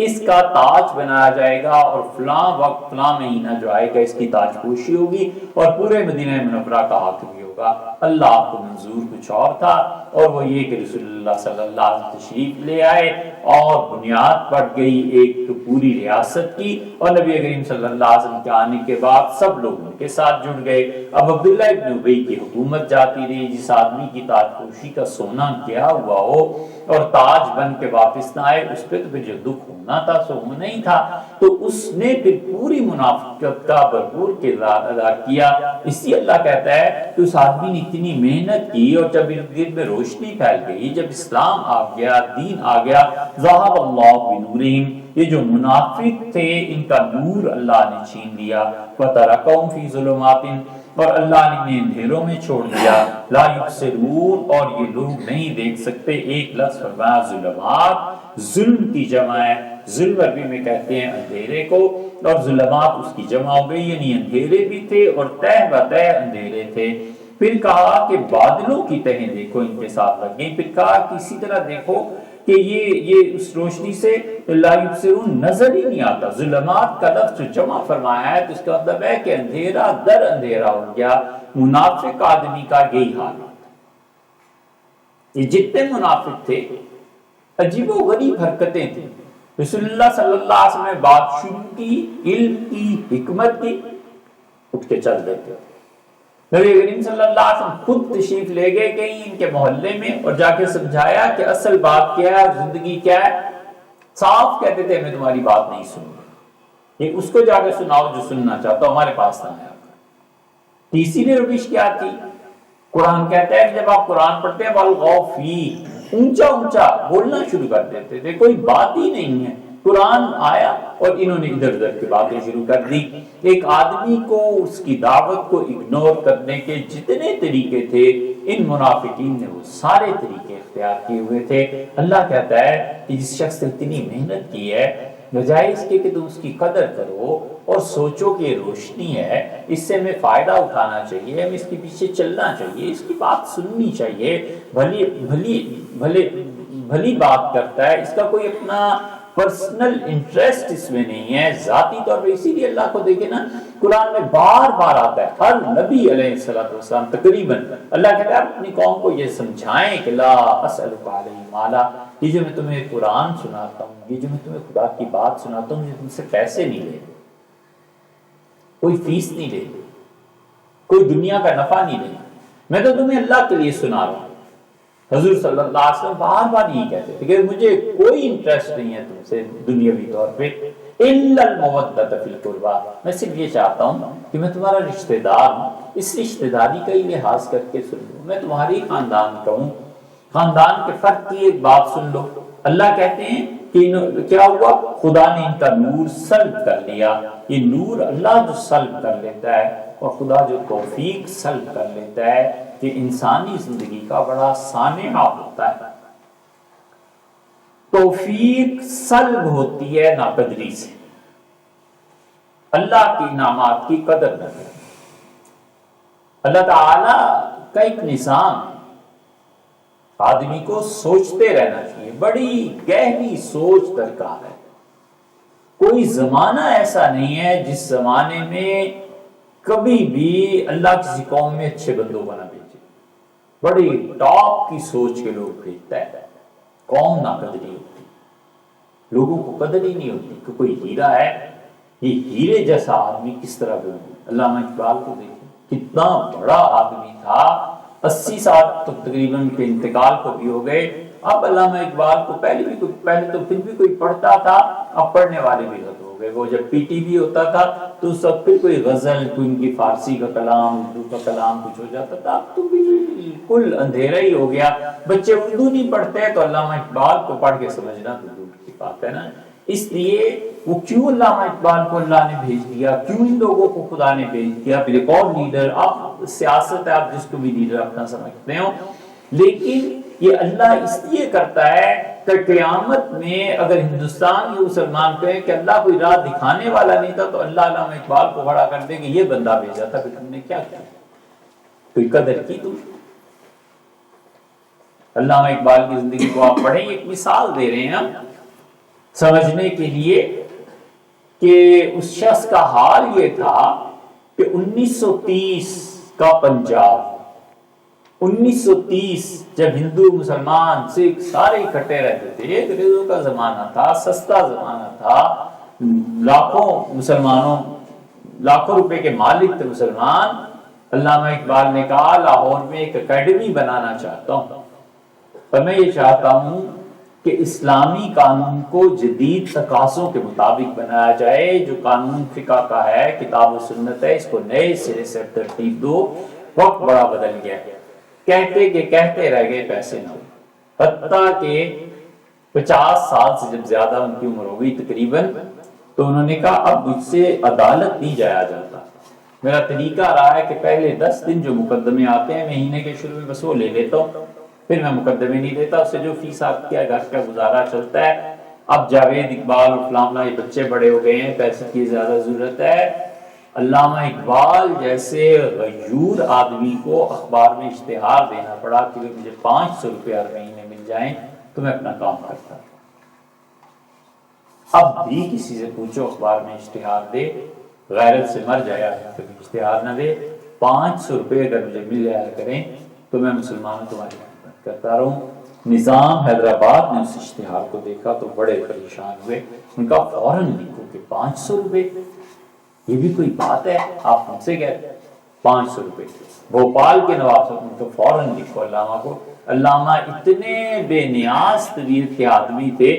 S1: اس کا تاج بنایا جائے گا اور فلاں وقت فلاں مہینہ جو آئے گا اس کی تاج پوشی ہوگی اور پورے مدینہ منورہ کا حاکم بھی ہوگا۔ اللہ کو منظور کچھ اور تھا، اور وہ یہ کہ رسول اللہ صلی اللہ علیہ وسلم تشریف لے آئے اور بنیاد پڑ گئی ایک تو پوری ریاست کی، اور نبی کریم صلی اللہ علیہ وسلم کے آنے کے بعد سب لوگ ان کے ساتھ جڑ گئے۔ اب عبداللہ ابن ابی کی حکومت جاتی رہی، جس آدمی کی تاج پوشی کا سونا گیا ہوا ہو اور تاج بن کے واپس نہ آئے، اس پہ تو پھر جو دکھ ہونا تھا سو ہونا ہی تھا، تو اس نے پھر پوری منافقت کا بھرپور کردار ادا کیا۔ اس لیے اللہ کہتا ہے کہ اس آدمی نے اتنی محنت کی، اور جب ارد گرد میں روشنی پھیل گئی، جب اسلام آ گیا، دین آ گیا، ذہب اللہ بنورہم، یہ جو منافق تھے ان کا نور اللہ نے چھین لیا، وترکہم فی ظلمات، اور اللہ نے انہیں اندھیروں میں چھوڑ دیا، لا یبصرون، اور یہ لوگ نہیں دیکھ سکتے۔ ایک لفظ فرمایا ظلمات، ظلم کی جمع ہے، ظلم عربی میں کہتے ہیں اندھیرے کو، اور ظلمات اس کی جمع ہو گئی، یعنی اندھیرے بھی تھے اور تہ بتہ اندھیرے تھے۔ پھر کہا کہ بادلوں کی تہیں دیکھو ان کے ساتھ لگ گئی، پھر کہا کہ اسی طرح دیکھو کہ یہ اس روشنی سے لا یبصرون نظر ہی نہیں آتا۔ ظلمات کا لفظ جو جمع فرمایا ہے تو اس کا مطلب ہے کہ اندھیرا در اندھیرا ہو گیا۔ منافق آدمی کا یہی حال ہے۔ یہ جتنے منافق تھے عجیب و غریب حرکتیں تھیں۔ رسول اللہ صلی اللہ علیہ وسلم نے بات شروع کی، علم کی، حکمت کی، اٹھ کے چل دیتے تھے۔ نبی کریم صلی اللہ علیہ وسلم خود تشریف لے گئے کہیں ان کے محلے میں اور جا کے سمجھایا کہ اصل بات کیا ہے، زندگی کیا ہے۔ صاف کہتے تھے میں تمہاری بات نہیں سنوں، یہ اس کو جا کے سناؤ جو سننا چاہتا ہو، ہمارے پاس نہ آیا۔ تیسری روش کیا تھی؟ قرآن کہتا ہے کہ جب آپ قرآن پڑھتے ہیں والغوا فیہ، اونچا اونچا بولنا شروع کر دیتے تھے، کوئی بات ہی نہیں ہے۔ قرآن آیا اور انہوں نے ادھر ادھر کی باتیں شروع کر دی۔ ایک آدمی کو اس کی دعوت کو اگنور کرنے کے جتنے طریقے تھے ان منافقین نے وہ سارے طریقے اختیار کیے ہوئے تھے۔ اللہ کہتا ہے کہ جس شخص نے اتنی محنت کی ہے، بجائے اس کے کہ تم اس کی قدر کرو اور سوچو کہ یہ روشنی ہے، اس سے ہمیں فائدہ اٹھانا چاہیے، ہمیں اس کے پیچھے چلنا چاہیے، اس کی بات سننی چاہیے، بھلی بات کرتا ہے، اس کا کوئی اپنا پرسنل انٹرسٹ اس میں نہیں ہے، ذاتی طور پہ۔ اسی لیے اللہ کو دیکھیں نا، قرآن میں بار بار آتا ہے، ہر نبی علیہ السلام تقریباً اللہ کہتا ہے آپ اپنی قوم کو یہ سمجھائیں کہ لا اسألک علیہ مالا، یہ جو میں تمہیں قرآن سناتا ہوں، یہ جو میں تمہیں خدا کی بات سناتا ہوں، یہ تم سے پیسے نہیں لے، کوئی فیس نہیں لے، کوئی دنیا کا نفع نہیں لے، میں تو تمہیں اللہ کے لیے سنا رہا ہوں۔ حضور صلی اللہ علیہ وسلم بار بار یہی کہتے تھے کہ مجھے کوئی انٹرسٹ نہیں ہے تم سے دنیاوی طور پہ، الا المودۃ فی القربى، میں صرف یہ چاہتا ہوں کہ میں تمہارا رشتہ دار ہوں، اس رشتہ داری کا ہی لحاظ کر کے سن لوں، میں تمہاری خاندان کا ہوں، خاندان کے فرد کی ایک بات سن لو۔ اللہ کہتے ہیں کہ کیا ہوا، خدا نے ان کا نور سلب کر لیا۔ یہ نور اللہ جو سلب کر لیتا ہے اور خدا جو توفیق سلب کر لیتا ہے کہ انسانی زندگی کا بڑا سانحہ ہوتا ہے۔ توفیق سلب ہوتی ہے ناقدری سے، اللہ کی انعامات کی قدر نہ کریں۔ اللہ تعالی کا ایک نظام، آدمی کو سوچتے رہنا چاہیے، بڑی گہری سوچ درکار ہے۔ کوئی زمانہ ایسا نہیں ہے جس زمانے میں کبھی بھی اللہ کسی قوم میں اچھے بندوں کو نہ بھیجے، بڑی ٹاپ کی سوچ کے لوگ بھیجتا ہے، قوم ناقدری ہوتی، لوگوں کو قدر ہی نہیں ہوتی کہ کوئی ہیرا ہے، یہ ہیرے جیسا آدمی کس طرح بنے۔ علامہ اقبال کو دیکھیں، کتنا بڑا آدمی تھا، 80 سال تو تقریباً کے انتقال کو بھی ہو گئے۔ اب علامہ اقبال کو پہلے تو پھر بھی کوئی پڑھتا تھا، اب پڑھنے والے بھی ختم ہو گئے۔ وہ جب پی ٹی وی ہوتا تھا تو سب پھر کوئی غزل، کوئی ان کی فارسی کا کلام، اردو کا کلام کچھ ہو جاتا تھا، اب تو بالکل اندھیرا ہی ہو گیا۔ بچے اردو نہیں پڑھتے تو علامہ اقبال کو پڑھ کے سمجھنا تو دور کی بات ہے نا۔ اس لیے وہ کیوں علامہ اقبال کو اللہ نے بھیج دیا، کیوں ان لوگوں کو خدا نے بھیج دیا، پھر ایک اور لیڈر، آپ سیاست ہے، آپ جس کو بھی لیڈر اپنا سمجھتے ہو، لیکن یہ اللہ اس لیے کرتا ہے کہ قیامت میں اگر ہندوستان کے مسلمان کہیں کہ اللہ کوئی راہ دکھانے والا نہیں تھا تو اللہ علامہ اقبال کو کھڑا کر دے کہ یہ بندہ بھیجا تھا، پھر تم نے کیا کیا، کوئی قدر کی تم؟ علامہ اقبال کی زندگی کو آپ پڑھیں، ایک مثال دے رہے ہیں ہم سمجھنے کے لیے کہ اس شخص کا حال یہ تھا کہ 1930 کا پنجاب، 1930 جب ہندو مسلمان سکھ سارے اکٹھے رہتے تھے، انگریزوں کا زمانہ تھا، سستا زمانہ تھا، لاکھوں مسلمانوں، لاکھوں روپے کے مالک تھے مسلمان۔ علامہ اقبال نے کہا لاہور میں ایک اکیڈمی بنانا چاہتا ہوں، اور میں یہ چاہتا ہوں کہ اسلامی قانون کو جدید تقاضوں کے مطابق بنایا جائے، جو قانون فقہ کا ہے، کتاب و سنت ہے، اس کو نئے سرے سے ترتیب دو۔ وقت بڑا بدل گیا، کہتے رہ گئے، پیسے نہ ہوئے، حتیٰ کہ 50 سال سے جب زیادہ ان کی عمر ہو گئی تقریباً، تو انہوں نے کہا اب مجھ سے عدالت نہیں جایا جاتا۔ میرا طریقہ رہا ہے کہ پہلے 10 دن جو مقدمے آتے ہیں مہینے کے شروع میں بس وہ لے لیتا ہوں، پھر میں مقدمے نہیں دیتا، اس سے جو فیس آپ کیا گھر کا گزارا چلتا ہے۔ اب جاوید اقبال فلانا یہ بچے بڑے ہو گئے ہیں، پیسے کی زیادہ ضرورت ہے۔ علامہ اقبال جیسے غیور آدمی کو اخبار میں اشتہار دینا پڑا کہ مجھے 500 روپے ہر مہینے مل جائیں تو میں اپنا کام کرتا۔ اب بھی کسی سے پوچھو اخبار میں اشتہار دے، غیرت سے مر جایا کبھی اشتہار نہ دے، 500 روپے اگر مجھے مل جایا کریں تو میں مسلمانوں تمہاری خدمت کرتا رہوں۔ نظام حیدرآباد نے اس اشتہار کو دیکھا تو بڑے پریشان ہوئے، ان کا فوراً لکھو کہ 500 روپے یہ بھی کوئی بات ہے، آپ ہم سے کہتے ہیں 500 روپے۔ بھوپال کے نواب صاحب ان کو فوراً لکھو علامہ کو۔ علامہ اتنے بے نیاز طبیعت کے آدمی تھے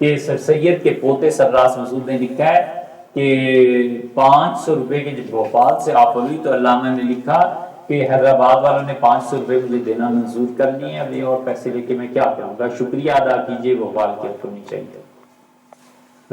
S1: کہ سر سید کے پوتے سرراس مسعود نے لکھا ہے کہ 500 روپے کے جب بھوپال سے آفر ہوئی تو علامہ نے لکھا کہ حیدرآباد والوں نے 500 روپے مجھے دینا منظور کر لیے ہیں، ابھی اور پیسے لے کے میں کیا کروں گا، شکریہ ادا کیجیے، بھوپال کی رقم نہیں چاہیے۔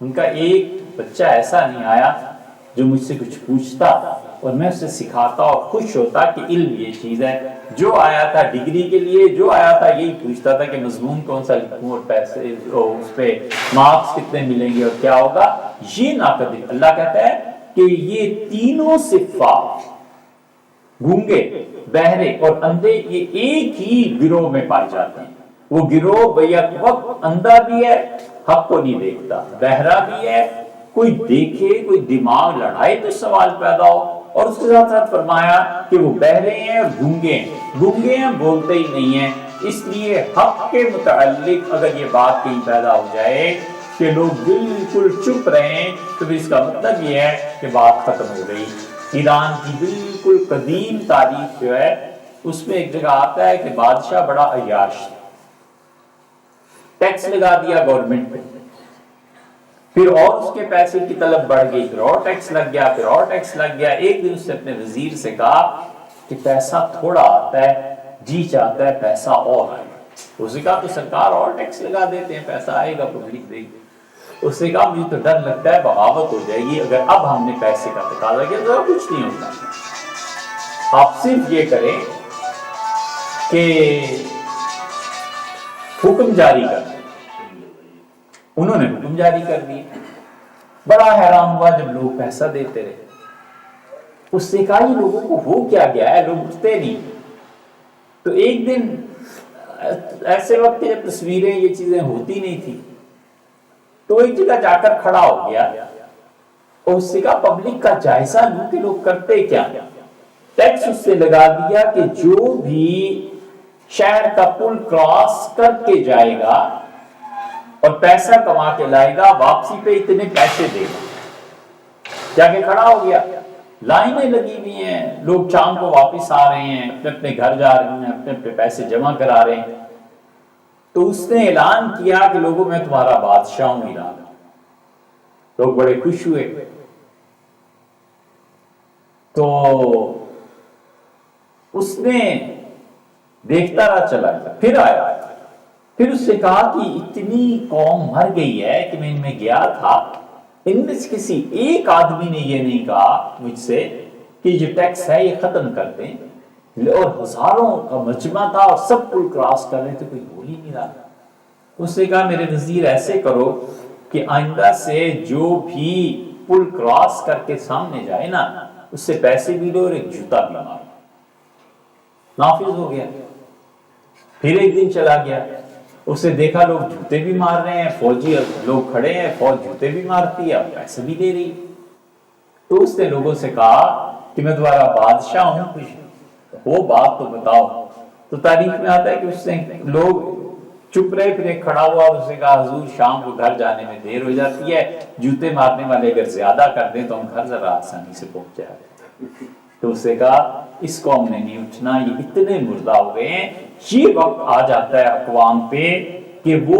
S1: ان کا ایک بچہ ایسا نہیں آیا جو مجھ سے کچھ پوچھتا اور میں اسے سکھاتا اور خوش ہوتا کہ علم یہ چیز ہے. جو آیا تھا ڈگری کے لیے، جو آیا تھا یہی پوچھتا تھا کہ مضمون کون سا لکھوں اور پیسے اس پہ مارکس کتنے ملیں گے اور کیا ہوگا. یہ ناقدر. اللہ کہتا ہے کہ یہ تینوں صفات، گونگے، بہرے اور اندھے، یہ ایک ہی گروہ میں پائے جاتے ہیں. وہ گروہ بیک وقت اندھا بھی ہے، حق کو نہیں دیکھتا، بہرا بھی ہے، کوئی دیکھے، کوئی دماغ لڑائے تو سوال پیدا ہو. اور اس کے ساتھ ساتھ فرمایا کہ وہ بہرے ہیں اور گونگے ہیں. گونگے ہیں، بولتے ہی نہیں ہیں. اس لیے حق کے متعلق اگر یہ بات کہیں پیدا ہو جائے کہ لوگ بالکل چپ رہے تو اس کا مطلب یہ ہے کہ بات ختم ہو گئی. ایران کی بالکل قدیم تاریخ جو ہے اس میں ایک جگہ آتا ہے کہ بادشاہ بڑا عیاش، ٹیکس لگا دیا گورنمنٹ پہ، پھر اور اس کے پیسے کی طلب بڑھ گئی، پھر اور ٹیکس لگ گیا، پھر اور ٹیکس لگ گیا. ایک دن اس نے اپنے وزیر سے کہا کہ پیسہ تھوڑا آتا ہے، جی چاہتا ہے پیسہ اور آئے. اس نے کہا تو سرکار اور ٹیکس لگا دیتے ہیں، پیسہ آئے گا پبلک دے گی. اس نے کہا مجھے تو ڈر لگتا ہے بغاوت ہو جائے گی، اگر اب ہم نے پیسے کا تقاضا کیا تو کچھ نہیں ہوتا. آپ صرف یہ کریں کہ حکم جاری کر دیں. انہوں نے حکم جاری کر دی. بڑا حیران ہوا جب لوگ پیسہ دیتے رہے. اس نے کہا یہ لوگوں کو ہو کیا گیا ہے، لوگ اٹھتے نہیں. تو ایک دن ایسے وقت جب تصویریں یہ چیزیں ہوتی نہیں تھی تو ایک جگہ جا کر کھڑا ہو گیا اور اس سے کہا پبلک کا جائزہ لوں کہ لوگ کرتے کیا. ٹیکس اس سے لگا دیا کہ جو بھی شہر کا پل کراس کر کے جائے گا اور پیسہ کما کے لائے گا واپسی پہ اتنے پیسے دے گا. جا کے کھڑا ہو گیا. لائنیں لگی ہوئی ہیں، لوگ شام کو واپس آ رہے ہیں، اپنے اپنے گھر جا رہے ہیں، اپنے اپنے پیسے جمع کرا رہے ہیں. تو اس نے اعلان کیا کہ لوگوں میں تمہارا بادشاہ ہوں ایران. لوگ بڑے خوش ہوئے. تو اس نے دیکھتا رہا، چلا گیا، پھر آیا. پھر اس سے کہا کہ اتنی قوم مر گئی ہے کہ میں ان میں گیا تھا، ان میں سے کسی ایک آدمی نے یہ نہیں کہا مجھ سے کہ جو ٹیکس ہے یہ ختم کر دیں. اور ہزاروں کا مجمع تھا اور سب پل کراس کر رہے تھے، کوئی بول ہی نہیں رہا. اس نے کہا میرے وزیر ایسے کرو کہ آئندہ سے جو بھی پل کراس کر کے سامنے جائے نا اس سے پیسے بھی لو اور ایک جوتا بھی مارو. نافذ ہو گیا. پھر ایک دن چلا گیا، اسے دیکھا لوگ جوتے بھی مار رہے ہیں، فوجی لوگ کھڑے ہیں، فوج جوتے بھی مارتی ہے اور پیسے بھی دے رہی. تو اس نے لوگوں سے کہا کہ میں تمہارا بادشاہ ہوں، وہ بات تو بتاؤ. تو تاریخ میں آتا ہے کہ اس نے لوگ چپ رہے، پھر ایک کھڑا ہوا اور اس نے کہا حضور شام کو گھر جانے میں دیر ہو جاتی ہے، جوتے مارنے والے اگر زیادہ کر دیں تو ہم گھر ذرا آسانی سے پہنچ جائیں. تو اس نے کہا اس قوم نے نہیں اٹھنا، یہ اتنے مردہ ہو گئے ہیں. یہ وقت آ جاتا ہے اقوام پہ کہ وہ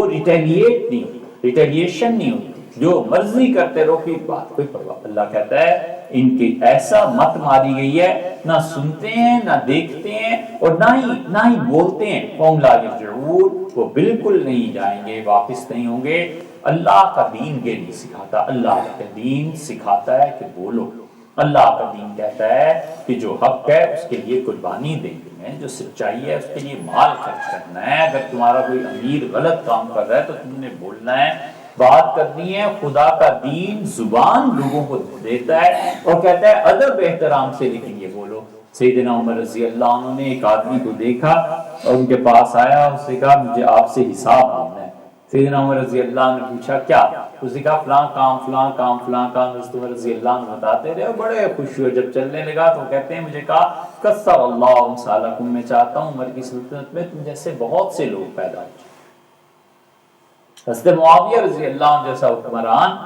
S1: ریٹیلیشن نہیں ہوتی، جو مرضی کرتے رہو کہ بات کوئی پرواہ. اللہ کہتا ہے ان کی ایسا مت ماری گئی ہے، نہ سنتے ہیں، نہ دیکھتے ہیں اور نہ ہی بولتے ہیں. قوم لا یرجعون، وہ بالکل نہیں جائیں گے، واپس نہیں ہوں گے. اللہ کا دین یہ نہیں سکھاتا، اللہ کا دین سکھاتا ہے کہ بولو. اللہ کا دین کہتا ہے کہ جو حق ہے اس کے لیے قربانی دینی ہے، جو سچائی ہے اس کے لیے مال خرچ کرنا ہے. اگر تمہارا کوئی امیر غلط کام کر رہا ہے تو تم نے بولنا ہے، بات کرنی ہے. خدا کا دین زبان لوگوں کو دیتا ہے اور کہتا ہے ادب احترام سے لیکن یہ بولو. سیدنا عمر رضی اللہ عنہ نے ایک آدمی کو دیکھا اور ان کے پاس آیا، اس نے کہا مجھے آپ سے حساب لینا ہے. سیدنا عمر رضی اللہ عنہ نے پوچھا کیا؟ اس نے کہا فلاں کام فلاں کام فلاں کام. حضرت عمر رضی اللہ عنہ بتاتے رہے، بڑے خوش ہوئے. جب چلنے لگا تو کہتے ہیں مجھے کہا کثر اللہ امثالکم، میں چاہتا ہوں عمر کی سلطنت میں تم جیسے بہت سے لوگ پیدا ہو. حضرت معاویہ رضی اللہ عنہ جیسا حکمران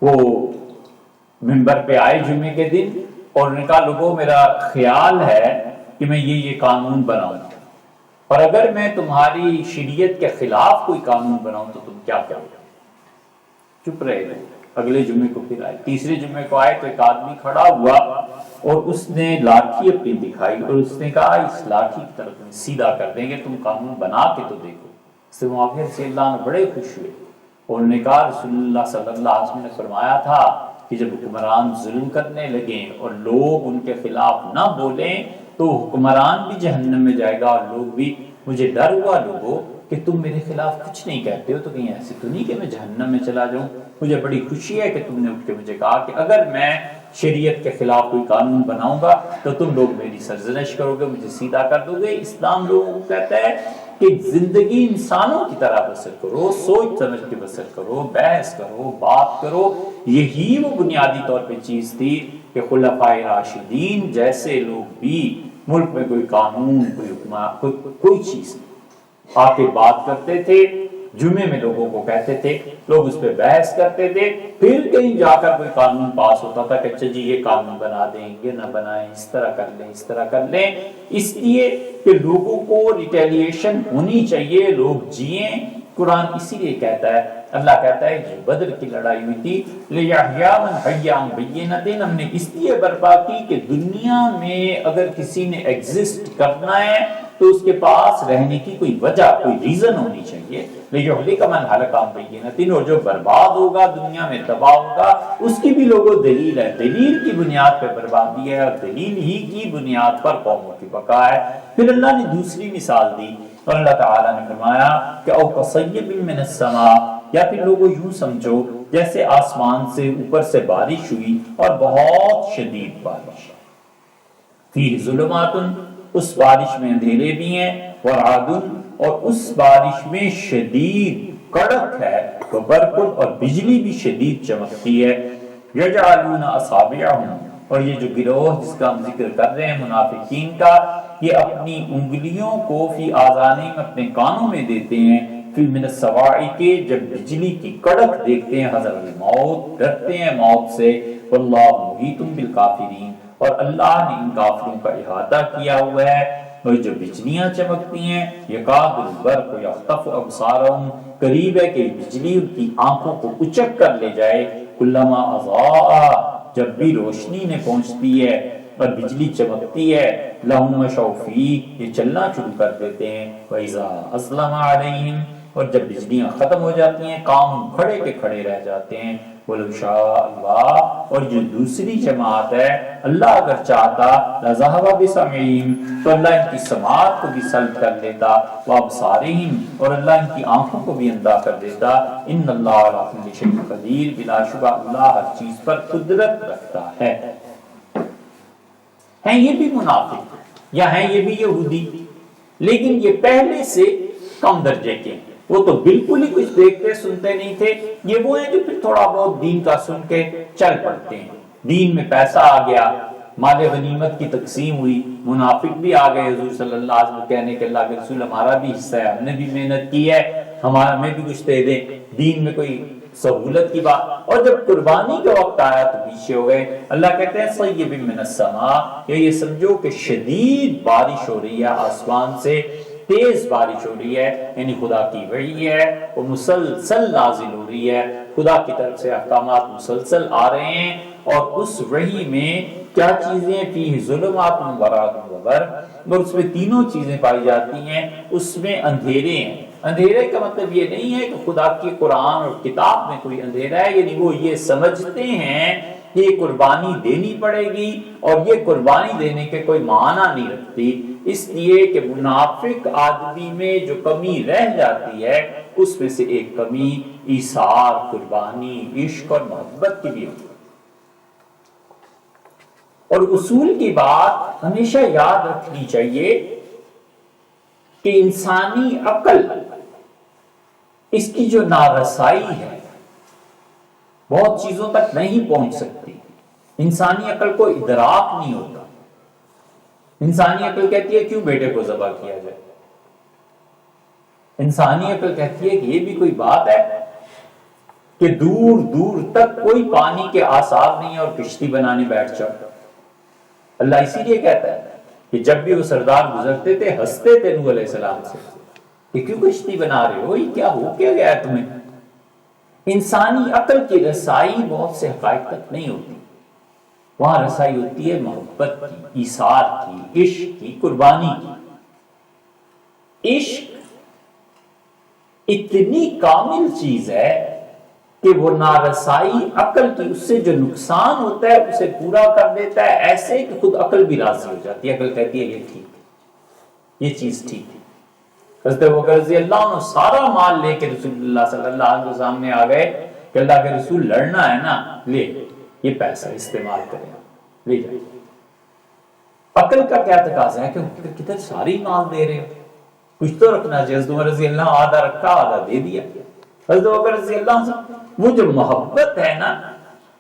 S1: وہ منبر پہ آئے جمعے کے دن اور انہوں نے کہا لوگوں میرا خیال ہے کہ میں یہ قانون بناؤں، اور اگر میں تمہاری شریعت کے خلاف کوئی قانون بناؤں تو تم کیا کرو گے؟ چپ رہے گا. اگلے جمعے کو پھر آئے. تیسرے جمعے کو آئے تو ایک آدمی کھڑا ہوا اور اس نے لاٹھی اپنی دکھائی اور اس نے کہا اس لاٹھی کی طرف سیدھا کر دیں گے، تم قانون بنا کے تو دیکھو. اس سے معاویہ رضی اللہ عنہ بڑے خوش ہوئے. اور انہوں نے کہا رسول اللہ صلی اللہ علیہ وسلم نے فرمایا تھا کہ جب حکمران ظلم کرنے لگیں اور لوگ ان کے خلاف نہ بولیں تو حکمران بھی جہنم میں جائے گا اور لوگ بھی. مجھے ڈر ہوا لوگوں کہ تم میرے خلاف کچھ نہیں کہتے ہو تو کہیں ایسے تو نہیں کہ میں جہنم میں چلا جاؤں. مجھے بڑی خوشی ہے کہ تم نے اٹھ کے مجھے کہا کہ اگر میں شریعت کے خلاف کوئی قانون بناؤں گا تو تم لوگ میری سرزنش کرو گے, مجھے سیدھا کر دو گے. اسلام لوگوں کو کہتا ہے کہ زندگی انسانوں کی طرح بسر کرو, سوچ سمجھ کے بسر کرو, بحث کرو, بات کرو. یہی وہ بنیادی طور پہ چیز تھی کہ خلفائے راشدین جیسے لوگ بھی ملک میں کوئی قانون, کوئی حکومت, کوئی چیز آ کے بات کرتے تھے, جمعے میں لوگوں کو کہتے تھے, لوگ اس پہ بحث کرتے تھے, پھر کہیں جا کر کوئی قانون پاس ہوتا تھا کہ اچھا جی یہ قانون بنا دیں, یہ نہ بنائیں, اس طرح کر لیں, اس طرح کر لیں. اس لیے کہ لوگوں کو ریٹیلیشن ہونی چاہیے, لوگ جئیں. قرآن اسی لیے کہتا ہے, اللہ کہتا ہے جو بدر کی لڑائی ہوئی تھی لِيَحْيَىٰ مَنْ حَيَّ عَنْ بَيِّنَةٍ, ہم نے اس لیے برپا کی کہ دنیا میں اگر کسی نے ایگزسٹ کرنا ہے تو اس کے پاس رہنے کی کوئی وجہ, کوئی ریزن ہونی چاہیے. لِيُهْلِكَ مَنْ هَلَكَ عَنْ بَيِّنَةٍ, اور جو برباد ہوگا دنیا میں, تباہ ہوگا, اس کی بھی لوگوں دلیل ہے. دلیل کی بنیاد پہ بربادی ہے اور دلیل ہی کی بنیاد پر قوموں کی بقا ہے. پھر اللہ نے دوسری مثال دی اور اللہ تعالیٰ نے فرمایا کہ او کصیب من السماء, یا پھر لوگوں یوں سمجھو جیسے آسمان سے اوپر سے بارش ہوئی اور بہت شدید بارش, فیہ ظلمات, اس بارش میں اندھیرے بھی ہیں, ورعد, اور اس بارش میں شدید کڑک ہے, وبرق, اور بجلی بھی شدید چمکتی ہے. یجعلون اصابعہم, اور یہ جو گروہ جس کا ہم ذکر کر رہے ہیں منافقین کا, یہ اپنی انگلیوں کو فی آذانہم, اپنے کانوں میں دیتے ہیں, فی من الصواعق, جب بجلی کی کڑک دیکھتے ہیں, حذر الموت, ڈرتے ہیں موت سے. واللہ محیط بالکافرین, اور اللہ نے ان کافروں کا احاطہ کیا ہوا ہے. اور جو بجلیاں چمکتی ہیں, یکاد البرق یخطف ابصارہم, قریب ہے کہ بجلی ان کی آنکھوں کو اچک کر لے جائے. کلما اضاء, جب بھی روشنی نے پہنچتی ہے اور بجلی چمکتی ہے, لہم مشوا فیہ, یہ چلنا شروع کر دیتے ہیں. وَإِذَا أَظْلَمَ عَلَيْهِمْ, اور جب بجلیاں ختم ہو جاتی ہیں کام کھڑے کے کھڑے رہ جاتے ہیں. وَلَوْ شَاءَ اللَّهُ, اور جو دوسری جماعت ہے, اللہ اگر چاہتا لَذَهَبَ بِسَمْعِهِمْ, تو اللہ ان کی سماعت کو بھی سلب کر لیتا, وَأَبْصَارِهِمْ, اور اللہ ان کی آنکھوں کو بھی اندھا کر دیتا. إِنَّ اللَّهَ عَلَىٰ كُلِّ شَيْءٍ قَدِيرٌ, بلا شبہ اللہ ہر چیز پر قدرت رکھتا ہے. ہیں یہ بھی منافق یا ہیں یہ بھی یہودی, لیکن یہ پہلے سے کم درجے کے ہیں. وہ تو بالکل ہی کچھ دیکھتے سنتے نہیں تھے. یہ وہ ہیں جو پھر تھوڑا بہت دین کا سن کے چل پڑتے ہیں. دین میں پیسہ آ گیا, مال غنیمت کی تقسیم ہوئی, منافق بھی آ گئے حضور صلی اللہ علیہ وسلم کہنے کہ اللہ کے رسول ہمارا بھی حصہ ہے, ہم نے بھی محنت کی ہے, ہمیں بھی کچھ دے دیں. دین میں کوئی سہولت کی بات, اور جب قربانی کا وقت آیا تو پیچھے ہو گئے. اللہ کہتے ہیں صیب من السماء, یہ سمجھو کہ شدید بارش ہو رہی ہے آسمان سے, تیز بارش ہو رہی ہے, یعنی خدا کی وحی ہے, وہ مسلسل نازل ہو رہی ہے, خدا کی طرف سے احکامات مسلسل آ رہے ہیں. اور اس وحی میں کیا چیزیں, فیہ ظلمات ورعد وبرق, اور اس میں تینوں چیزیں پائی جاتی ہیں. اس میں اندھیرے ہیں. اندھیرے کا مطلب یہ نہیں ہے کہ خدا کی قرآن اور کتاب میں کوئی اندھیرا ہے, یعنی وہ یہ سمجھتے ہیں کہ یہ قربانی دینی پڑے گی اور یہ قربانی دینے کے کوئی معنی نہیں رکھتی. اس لیے کہ منافق آدمی میں جو کمی رہ جاتی ہے اس میں سے ایک کمی ایثار, قربانی, عشق اور محبت کی بھی ہوتی ہے. اور اصول کی بات ہمیشہ یاد رکھنی چاہیے کہ انسانی عقل, اس کی جو نارسائی ہے, بہت چیزوں تک نہیں پہنچ سکتی. انسانی عقل کو ادراک نہیں ہوتا. انسانی عقل کہتی ہے کیوں بیٹے کو ذبح کیا جائے. انسانی عقل کہتی ہے کہ یہ بھی کوئی بات ہے کہ دور دور تک کوئی پانی کے آثار نہیں اور کشتی بنانے بیٹھ جاؤ. اللہ اسی لیے کہتا ہے کہ جب بھی وہ سردار گزرتے تھے ہنستے تھے نوح علیہ السلام سے کہ کیوں کشتی بنا رہے ہو, یہ کیا ہو کیا گیا تمہیں. انسانی عقل کی رسائی بہت سے حقائق تک نہیں ہوتی. وہاں رسائی ہوتی ہے محبت کی, ایثار کی, عشق کی, قربانی کی. عشق اتنی کامل چیز ہے کہ وہ نارسائی عقل کی اس سے جو نقصان ہوتا ہے اسے پورا کر دیتا ہے، ایسے کہ خود عقل بھی راضی ہو جاتی ہے، عقل کہتی ہے یہ ٹھیک ہے، یہ چیز ٹھیک ہے۔ حضرت ابوبکر رضی اللہ عنہ سارا مال لے کے رسول اللہ صلی اللہ علیہ وسلم کے سامنے آ گئے کہ اللہ کے رسول لڑنا ہے نا، لے یہ پیسہ استعمال کریں، لے جائیں۔ عقل کا کیا تقاضا ہے کہ کدھر ساری مال دے رہے ہو، کچھ تو رکھنا چاہیے۔ حضرت عمر رضی اللہ آدھا رکھا آدھا دے دیا۔ حضرت ابوبکر رضی اللہ عنہ وہ جو محبت ہے نا،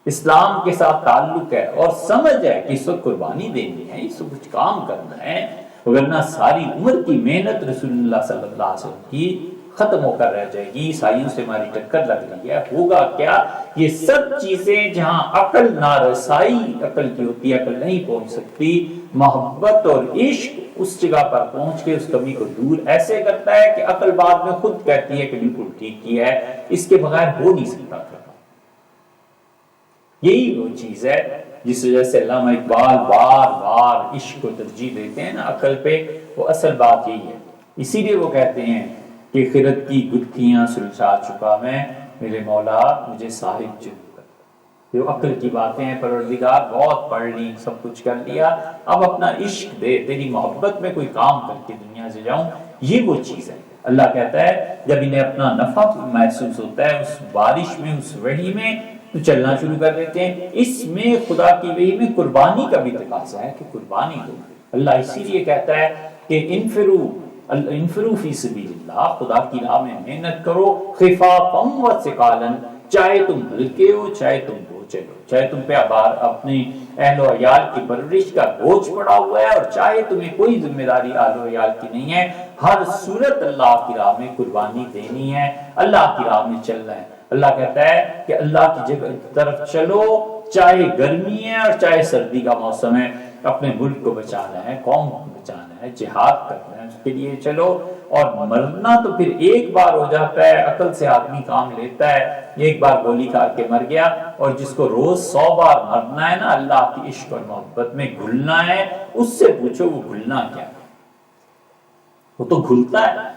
S1: اسلام کے ساتھ تعلق ہے اور سمجھ ہے کہ اس وقت قربانی دینی ہے، اس وقت کچھ کام کرنا ہے، ورنہ ساری عمر کی محنت رسول اللہ صلی اللہ علیہ وسلم کی ختم ہو کر رہ جائے گی، عیسائیوں سے ہماری ٹکر لگ رہی ہے، ہوگا کیا؟ یہ سب چیزیں جہاں عقل نارسائی عقل کی ہوتی ہے، عقل نہیں پہنچ سکتی، محبت اور عشق اس جگہ پر پہنچ کے اس کمی کو دور ایسے کرتا ہے کہ عقل بعد میں خود کہتی ہے کہ بالکل ٹھیک کیا ہے، اس کے بغیر ہو نہیں سکتا تھا۔ یہی وہ چیز ہے جس وجہ سے علامہ اقبال بار بار عشق کو ترجیح دیتے ہیں نا عقل پہ، وہ اصل بات یہی ہے۔ اسی لیے وہ کہتے ہیں کہ خرد کی گتھیاں سلجھا چکا میں، میرے مولا مجھے صاحب چن کر۔ جو عقل کی باتیں ہیں، پروردگار بہت پڑھ لی، سب کچھ کر لیا، اب اپنا عشق دے، تیری محبت میں کوئی کام کر کے دنیا سے جاؤں، یہ وہ چیز ہے۔ اللہ کہتا ہے جب انہیں اپنا نفع محسوس ہوتا ہے اس بارش میں، اس وحی میں، تو چلنا شروع کر دیتے ہیں۔ اس میں خدا کی وحی میں قربانی کا بھی تقاضا ہے کہ قربانی دو۔ اللہ اسی لیے کہتا ہے کہ انفرو فی سبیل اللہ، خدا کی راہ میں محنت کرو، خفافا و ثقالا، چاہے تم ہلکے ہو چاہے تم بوجھل ہو، چاہے تم پہ اپنی اہل و عیال کی پرورش کا بوجھ پڑا ہوا ہے اور چاہے تمہیں کوئی ذمہ داری اہل و عیال کی نہیں ہے، ہر صورت اللہ کی راہ میں قربانی دینی ہے، اللہ کی راہ میں چلنا ہے۔ اللہ کہتا ہے کہ اللہ کی جگہ طرف چلو، چاہے گرمی ہے اور چاہے سردی کا موسم ہے، اپنے ملک کو بچانا ہے، قوم کو بچانا ہے، جہاد کرنا ہے، اس کے لیے چلو۔ اور مرنا تو پھر ایک بار ہو جاتا ہے، عقل سے آدمی کام لیتا ہے، ایک بار گولی کھا کے مر گیا، اور جس کو روز 100 بار مرنا ہے نا اللہ کی عشق اور محبت میں گھلنا ہے، اس سے پوچھو وہ گھلنا کیا؟ وہ تو گھلتا ہے،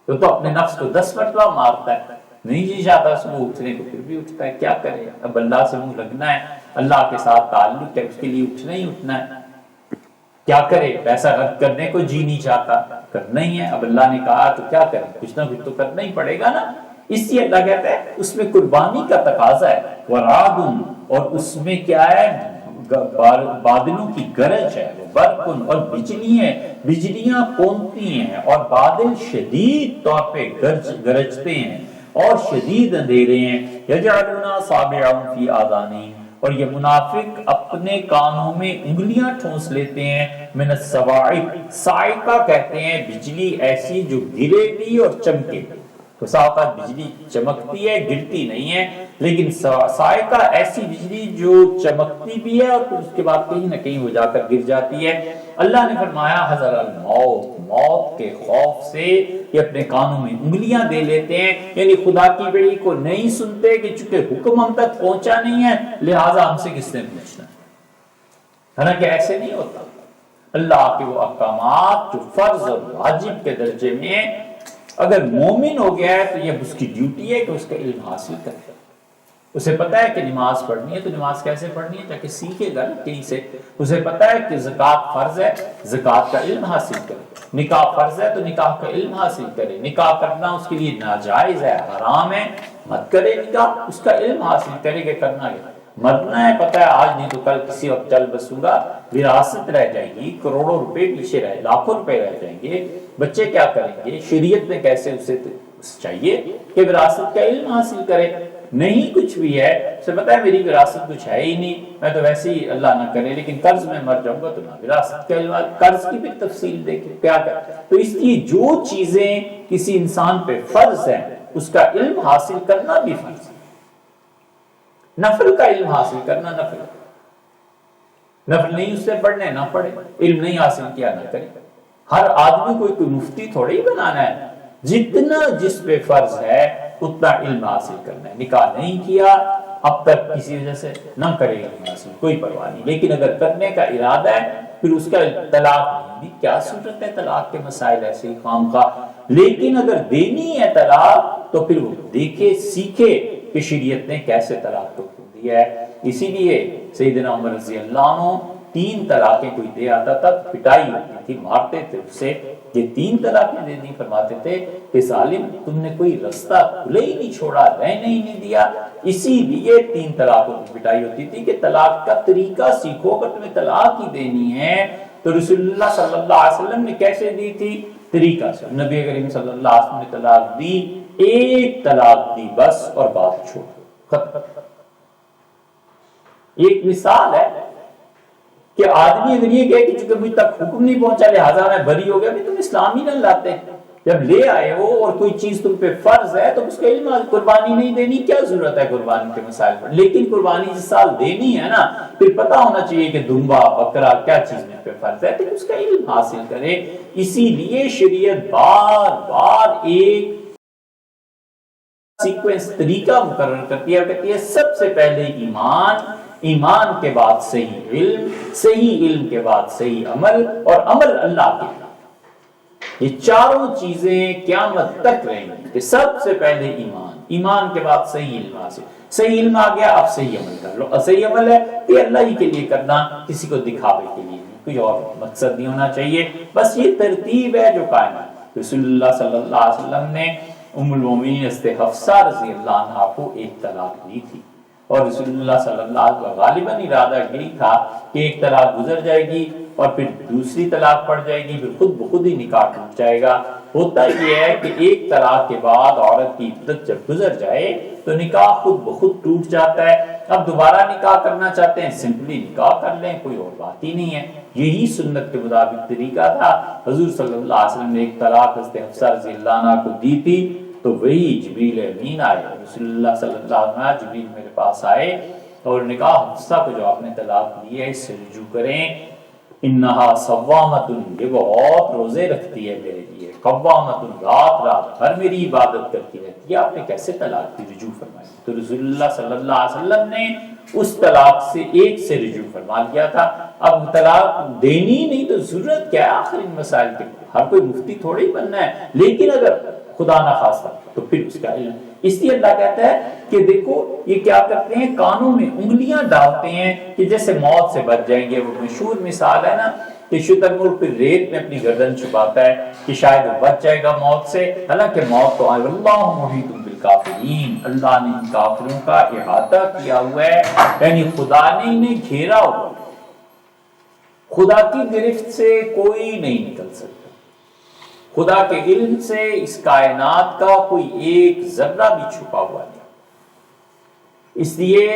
S1: وہ تو اپنے نفس کو 10 مرتبہ مارتا ہے، نہیں جی چاہتا صبح اٹھنے کو پھر بھی اٹھتا ہے، کیا کرے؟ اب اللہ سے منہ لگنا ہے، اللہ کے ساتھ تعلق ہے، اس کے لیے اٹھنا ہی اٹھنا ہے، کیا کرے؟ پیسہ خرچ کرنے کو جی نہیں چاہتا، کرنا ہی ہے، اب اللہ نے کہا تو کیا کرے؟ کچھ نہ کچھ تو کرنا ہی پڑے گا نا۔ اس لیے اللہ کہتا ہے اس میں قربانی کا تقاضا ہے، ورعدن، اور اس میں کیا ہے؟ بادلوں کی گرج ہے، برقن، اور بجلی ہیں، بجلیاں کونتی ہیں، اور بادل شدید طور پہ گرجتے ہیں اور شدید اندھیرے ہیں، یجعلون اصابعهم فی آذانہم، اور یہ منافق اپنے کانوں میں انگلیاں ٹھونس لیتے ہیں، من الصواعق، صاعقہ کہتے ہیں بجلی ایسی جو گرے بھی اور چمکے بھی، تو اوقات بجلی چمکتی ہے گرتی نہیں ہے، لیکن صاعقہ ایسی بجلی جو چمکتی بھی ہے اور پھر اس کے بعد کہیں نہ کہیں ہو جا کر گر جاتی ہے۔ اللہ نے فرمایا حذر الموت، موت کے خوف سے یہ اپنے کانوں میں انگلیاں دے لیتے ہیں، یعنی خدا کی وحی کو نہیں سنتے کہ چونکہ حکم ہم تک پہنچا نہیں ہے لہٰذا ہم سے کس نے پوچھنا ہے، حالانکہ ایسے نہیں ہوتا۔ اللہ کے وہ احکامات جو فرض اور واجب کے درجے میں اگر مومن ہو گیا ہے تو یہ اس کی ڈیوٹی ہے کہ اس کا علم حاصل کرے، اسے پتا ہے کہ نماز پڑھنی ہے تو نماز کیسے پڑھنی ہے تاکہ سیکھے گا کہیں سے، اسے پتا ہے کہ زکوٰۃ فرض ہے، زکوٰۃ کا علم حاصل کرے، نکاح فرض ہے تو نکاح کا علم حاصل کرے، نکاح کرنا اس کے لیے ناجائز ہے، حرام ہے، مت کرے نکاح، اس کا علم حاصل کرے کہ کرنا ہے، مرنا ہے پتہ ہے آج نہیں تو کل کسی وقت چل بسوں گا، وراثت رہ جائے گی، کروڑوں روپے پیچھے رہے، لاکھوں روپے رہ جائیں گے، بچے کیا کریں گے؟ شریعت میں کیسے اسے چاہیے کہ وراثت کا علم حاصل کرے، نہیں کچھ بھی ہے، اسے پتا ہے میری وراثت کچھ ہے ہی نہیں، میں تو ویسے ہی اللہ نہ کرے لیکن قرض میں مر جاؤں گا تو نہ وراثت کا علم، قرض کی بھی تفصیل دیکھیں کیا تو اس لیے جو چیزیں کسی انسان پہ فرض ہیں اس کا علم حاصل کرنا بھی فرض ہے، نفل کا علم حاصل کرنا نفل نہیں اس سے پڑھنے نہ پڑھے، علم نہیں حاصل کیا نہ کرے، ہر آدمی کو کوئی مفتی تھوڑی بنانا ہے، جتنا جس پہ فرض ہے اتنا علم حاصل کرنا ہے، نکاح نہیں کیا اب تک کسی وجہ سے نہ کرے علم حاصل کوئی پرواہ نہیں، لیکن اگر کرنے کا ارادہ ہے پھر اس کا طلاق نہیں دی، کیا صورت ہے طلاق کے مسائل ایسے ہی خام خواہ، لیکن اگر دینی ہے طلاق تو پھر وہ دیکھے سیکھے کہ شریعت نے کیسے طلاق کو حکم دیا ہے۔ اسی لیے سیدنا عمر رضی اللہ عنہ 3 طلاقیں کوئی دے آتا تھا پٹائی ہوتی تھی، مارتے تھے اسے، یہ 3 طلاقیں دے دی، فرماتے تھے کہ ظالم تم نے کوئی رستہ کھلے ہی نہیں چھوڑا، رہنے ہی نہیں دیا۔ اسی لیے 3 طلاقوں کی پٹائی ہوتی تھی کہ طلاق کا طریقہ سیکھو، اگر تمہیں طلاق ہی دینی ہے تو رسول اللہ صلی اللہ علیہ وسلم نے کیسے دی تھی؟ طریقہ سے۔ نبی کریم صلی اللہ علیہ وسلم نے طلاق دی، 1 طلاق دی بس اور بات چھوڑ ختم۔ ایک مثال ہے کہ آدمی اگر یہ کہے کہ چونکہ مجھ تک حکم نہیں پہنچا لہٰذا میں بری ہو گیا، بھی تم اسلام ہی نہ لاتے، جب لے آئے ہو اور کوئی چیز تم پہ فرض ہے تو اس کا علم قربانی نہیں دینی، کیا ضرورت ہے قربانی کے مسائل پر؟ لیکن قربانی جس سال دینی ہے نا، پھر پتا ہونا چاہیے کہ دمبا بکرا کیا چیز میں پہ فرض ہے، پھر اس کا علم حاصل کرے۔ اسی لیے شریعت بار بار ایک سیکوینس طریقہ مقرر کرتی ہے، سب سے پہلے ایمان کے بعد صحیح علم کے بعد صحیح عمل، اور عمل اللہ کے بعد۔ یہ چاروں چیزیں قیامت تک رہیں گی کہ سب سے پہلے ایمان کے بعد صحیح علم حاصل، صحیح علم آ گیا اب صحیح عمل کر لو، صحیح عمل ہے کہ اللہ ہی کے لیے کرنا، کسی کو دکھاوے کے لیے نہیں، کوئی اور مقصد نہیں ہونا چاہیے، بس یہ ترتیب ہے جو قائم ہے۔ رسول اللہ صلی اللہ علیہ وسلم نے ام المومنین حفصہ رضی اللہ عنہا کو 1 طلاق دی تھی، اور رسول اللہ صلی اللہ علیہ وسلم غالباً ارادہ یہی تھا کہ 1 طلاق گزر جائے گی اور پھر دوسری طلاق پڑ جائے گی، پھر خود بخود ہی نکاح ٹوٹ جائے گا۔ ہوتا یہ ہے کہ 1 طلاق کے بعد عورت کی عدت جب گزر جائے تو نکاح خود بخود ٹوٹ جاتا ہے۔ اب دوبارہ نکاح کرنا چاہتے ہیں سمپلی نکاح کر لیں، کوئی اور بات ہی نہیں ہے، یہی سنت کے مطابق طریقہ تھا۔ حضور صلی اللہ علیہ وسلم نے 1 طلاق حضرت حفصہ رضی اللہ عنہا کو دی تھی تو وہی جبریل امین آئے، رسول اللہ صلی اللہ علیہ وسلم جبریل میرے پاس آئے اور نے کہا حفصہ کو جو آپ نے طلاق دی ہے اس سے رجوع کریں، انہا صوامتن، یہ بہت روزے رکھتی ہے میرے لیے، قوامتن، رات بھر میری عبادت کرتی رہتی ہے، آپ نے کیسے طلاق کی رجوع فرمائی؟ تو رسول اللہ صلی اللہ علیہ وسلم نے اس طلاق سے 1 سے رجوع فرما لیا تھا۔ اب طلاق دینی نہیں تو ضرورت کیا ہے آخر ان مسائل کے؟ ہر کوئی مفتی تھوڑی بننا ہے، لیکن اگر خدا نہ خواستہ تو پھر اس کا علم۔ اس لیے اللہ کہتا ہے کہ دیکھو یہ کیا کرتے ہیں، کانوں میں انگلیاں ڈالتے ہیں کہ جیسے موت سے بچ جائیں گے۔ وہ مشہور مثال ہے نا کہ شترمرغ پھر ریت میں اپنی گردن چھپاتا ہے کہ شاید وہ بچ جائے گا موت سے، حالانکہ موت تو آئے۔ اللہ محیط بالکافرین، اللہ نے ان کافروں کا احاطہ کیا ہوا ہے، یعنی خدا نے انہیں گھیرا ہوا، خدا کی گرفت سے کوئی نہیں نکل سکتا، خدا کے علم سے اس کائنات کا کوئی ایک ذرہ بھی چھپا ہوا نہیں۔ اس لیے